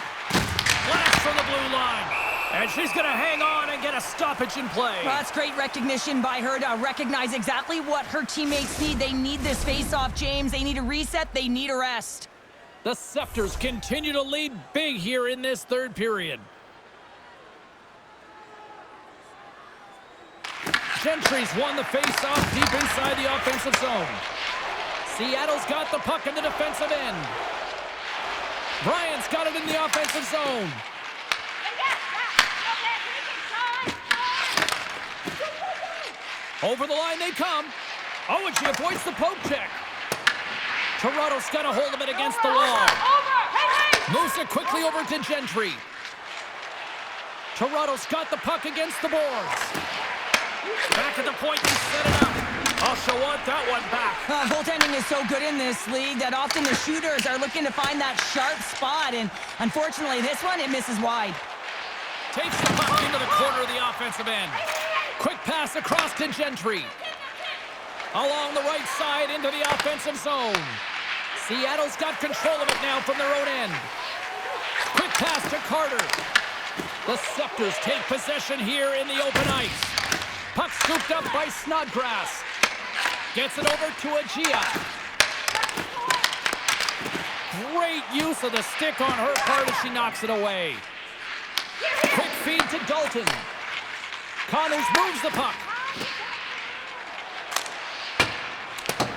Blast from the blue line. And she's going to hang on and get a stoppage in play. Well, that's great recognition by her to recognize exactly what her teammates need. They need this face-off, James. They need a reset. They need a rest. The Scepters continue to lead big here in this third period. Gentry's won the face-off deep inside the offensive zone. Seattle's got the puck in the defensive end. Bryant's got it in the offensive zone. Over the line they come. Oh, and she avoids the poke check. Toronto's got a hold of it against the wall. Moves it quickly over to Gentry. Toronto's got the puck against the boards. Back at the point and set it up. Oh, she'll want that one back. Goaltending is so good in this league that often the shooters are looking to find that sharp spot, and unfortunately this one, it misses wide. Takes the puck into the corner of the offensive end. Quick pass across to Gentry. Along the right side into the offensive zone. Seattle's got control of it now from their own end. Quick pass to Carter. The Scepters take possession here in the open ice. Puck scooped up by Snodgrass. Gets it over to Agia. Great use of the stick on her part as she knocks it away. Quick feed to Dalton. Connors moves the puck.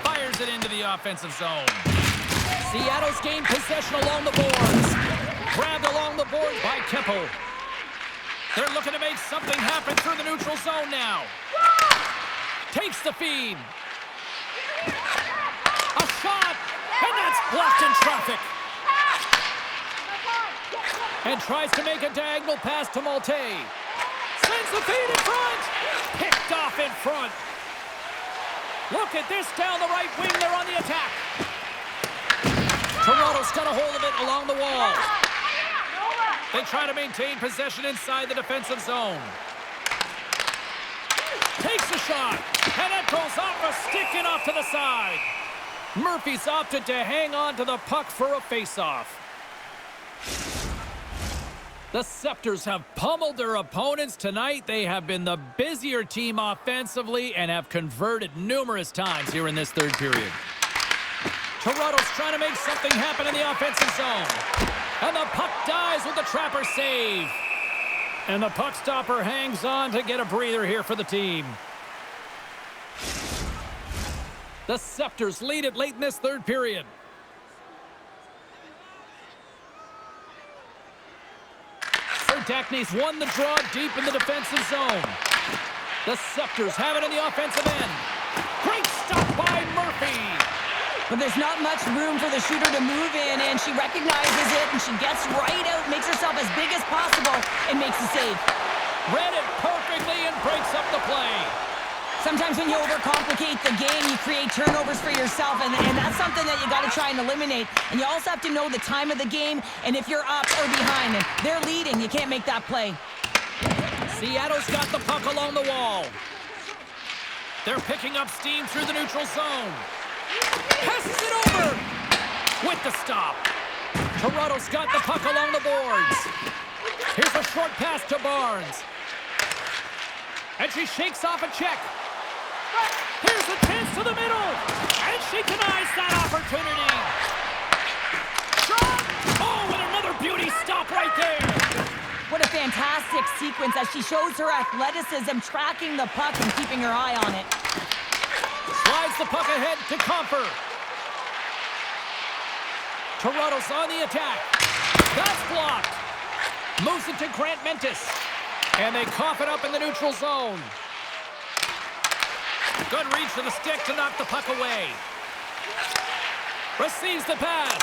Fires it into the offensive zone. Seattle's gained possession along the boards. Grabbed along the board by Keppel. They're looking to make something happen through the neutral zone now. Takes the feed. A shot, and that's blocked in traffic. And tries to make a diagonal pass to Malte. Sends the feed in front. Picked off in front. Look at this down the right wing. They're on the attack. Toronto's got a hold of it along the wall. They try to maintain possession inside the defensive zone. Takes a shot, and it goes off a stick and off to the side. Murphy's opted to hang on to the puck for a face-off. The Scepters have pummeled their opponents tonight. They have been the busier team offensively and have converted numerous times here in this third period. Toronto's trying to make something happen in the offensive zone. And the puck dies with the trapper save. And the puck stopper hangs on to get a breather here for the team. The Scepters lead it late in this third period. Dackney's won the draw deep in the defensive zone. The Scepters have it in the offensive end. Great stop by Murphy. But there's not much room for the shooter to move in, and she recognizes it, and she gets right out, makes herself as big as possible, and makes the save. Read it perfectly and breaks up the play. Sometimes when you overcomplicate the game, you create turnovers for yourself, and that's something that you got to try and eliminate. And you also have to know the time of the game and if you're up or behind. And they're leading. You can't make that play. Seattle's got the puck along the wall. They're picking up steam through the neutral zone. Passes it over with the stop. Toronto's got the puck along the boards. Here's a short pass to Barnes. And she shakes off a check. Here's a chance to the middle. And she denies that opportunity. Shot! Oh, and another beauty stop right there. What a fantastic sequence as she shows her athleticism, tracking the puck and keeping her eye on it. Slides the puck ahead to Comfer. Toronto's on the attack. That's blocked. Moves it to Grant Mentis. And they cough it up in the neutral zone. Good reach to the stick to knock the puck away. Receives the pass.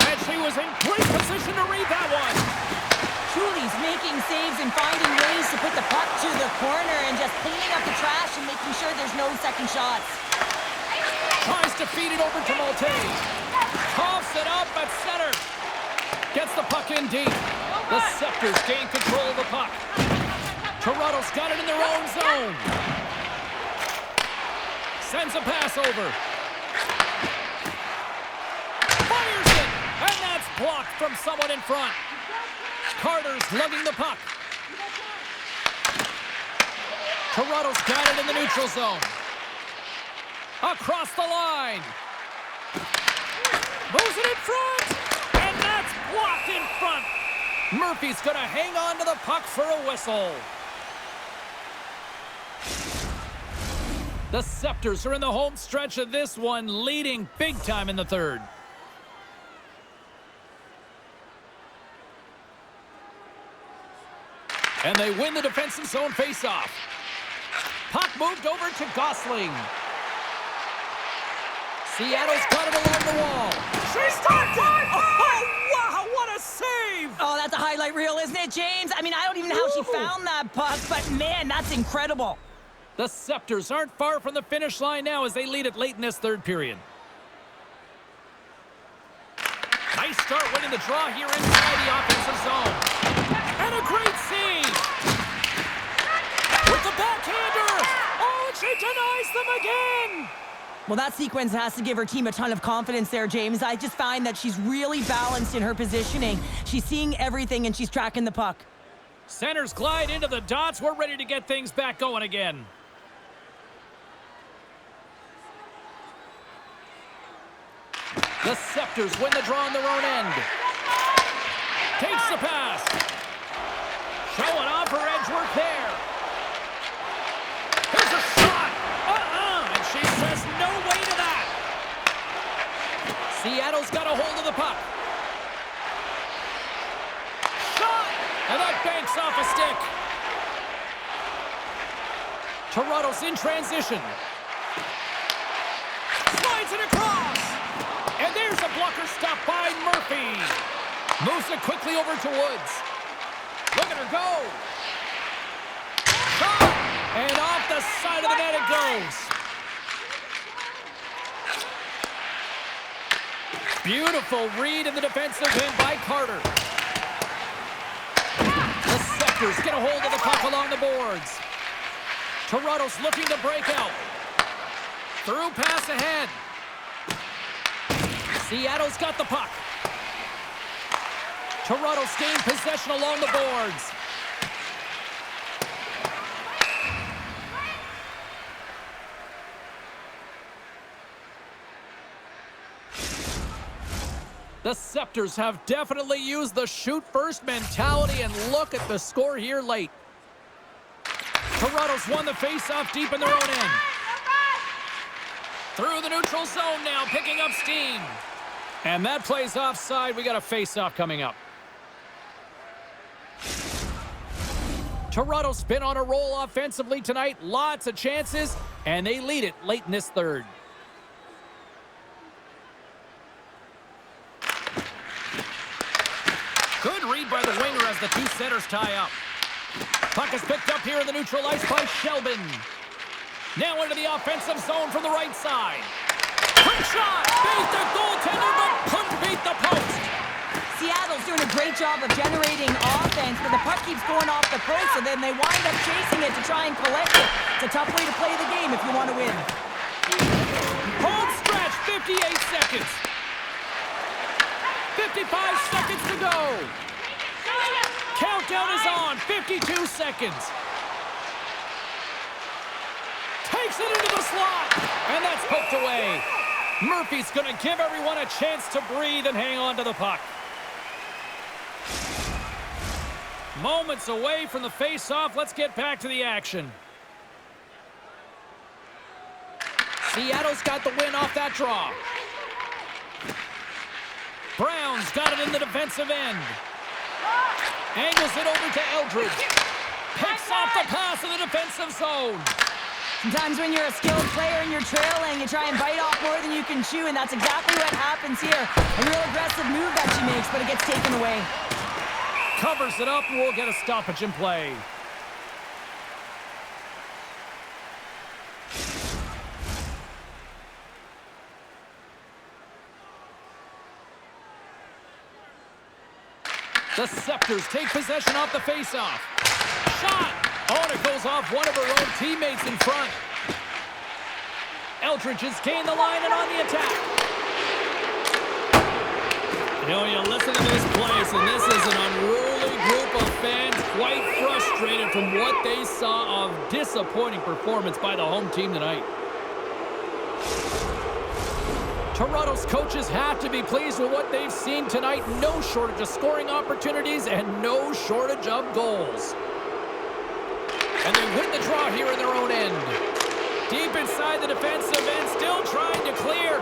And she was in great position to read that one. Juli's making saves and finding ways to put the puck to the corner and just cleaning up the trash and making sure there's no second shots. Tries to feed it over to Malte. Coughs it up at center. Gets the puck in deep. The Scepters gain control of the puck. Toronto's got it in their own zone. Sends a pass over. Fires it! And that's blocked from someone in front. Carter's lugging the puck. Toronto's got it in the neutral zone. Across the line. Moves it in front. And that's blocked in front. Murphy's going to hang on to the puck for a whistle. The Scepters are in the home stretch of this one, leading big time in the third. And they win the defensive zone faceoff. Puck moved over to Gosling. Seattle's got it along the wall. She's stopped it! Oh, wow, what a save! Oh, that's a highlight reel, isn't it, James? I mean, I don't even know how she found that puck, but man, that's incredible. The Scepters aren't far from the finish line now as they lead it late in this third period. Nice start winning the draw here inside the offensive zone. And a great save! With the backhander! Oh, and she denies them again! Well, that sequence has to give her team a ton of confidence there, James. I just find that she's really balanced in her positioning. She's seeing everything and she's tracking the puck. Centers glide into the dots. We're ready to get things back going again. The Scepters win the draw on their own end. Takes the pass. Showing off her edge work there. Here's a shot. And she says no way to that. Seattle's got a hold of the puck. Shot. And that banks off a stick. Toronto's in transition. Slides it across. And there's a blocker stop by Murphy. Moves it quickly over to Woods. Look at her go. Shot. And off the side of the net it goes. Beautiful read in the defensive end by Carter. The Scepters get a hold of the puck along the boards. Toronto's looking to break out. Through pass ahead. Seattle's got the puck. Toronto's gained possession along the boards. The Scepters have definitely used the shoot-first mentality, and look at the score here late. Toronto's won the face-off deep in their own end. Through the neutral zone now, picking up steam. And that play's offside. We got a face-off coming up. Toronto's been on a roll offensively tonight. Lots of chances, and they lead it late in this third. Good read by the winger as the two centers tie up. Puck is picked up here in the neutral ice by Shelby. Now into the offensive zone from the right side. Quick shot! Beat the goaltender, but couldn't beat the post. Seattle's doing a great job of generating offense, but the puck keeps going off the post, and then they wind up chasing it to try and collect it. It's a tough way to play the game if you want to win. Home stretch, 58 seconds. 55 seconds to go. Countdown is on, 52 seconds. Takes it into the slot, and that's poked away. Murphy's going to give everyone a chance to breathe and hang on to the puck. Moments away from the face-off. Let's get back to the action. Seattle's got the win off that draw. Brown's got it in the defensive end. Angles it over to Eldridge. Picks off the pass in the defensive zone. Sometimes when you're a skilled player and you're trailing, you try and bite off more than you can chew, and that's exactly what happens here. A real aggressive move that she makes, but it gets taken away. Covers it up, and we'll get a stoppage in play. The Scepters take possession off the face-off. Shot! Oh, and it goes off one of her own teammates in front. Eldridge has gained the line and on the attack. You know, you listen to this place, and this is an unruly group of fans quite frustrated from what they saw of disappointing performance by the home team tonight. Toronto's coaches have to be pleased with what they've seen tonight. No shortage of scoring opportunities and no shortage of goals. And they win the draw here in their own end. Deep inside the defensive end, still trying to clear.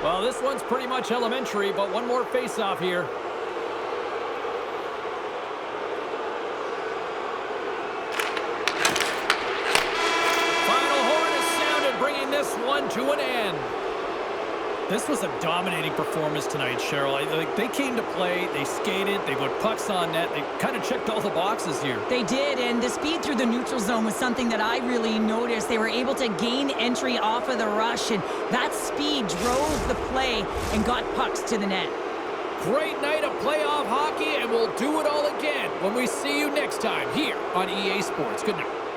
Well, this one's pretty much elementary, but one more face-off here. Final horn is sounded, bringing this one to an end. This was a dominating performance tonight, Cheryl. They came to play, they skated, they put pucks on net, they kind of checked all the boxes here. They did, and the speed through the neutral zone was something that I really noticed. They were able to gain entry off of the rush, and that speed drove the play and got pucks to the net. Great night of playoff hockey, and we'll do it all again when we see you next time here on EA Sports. Good night.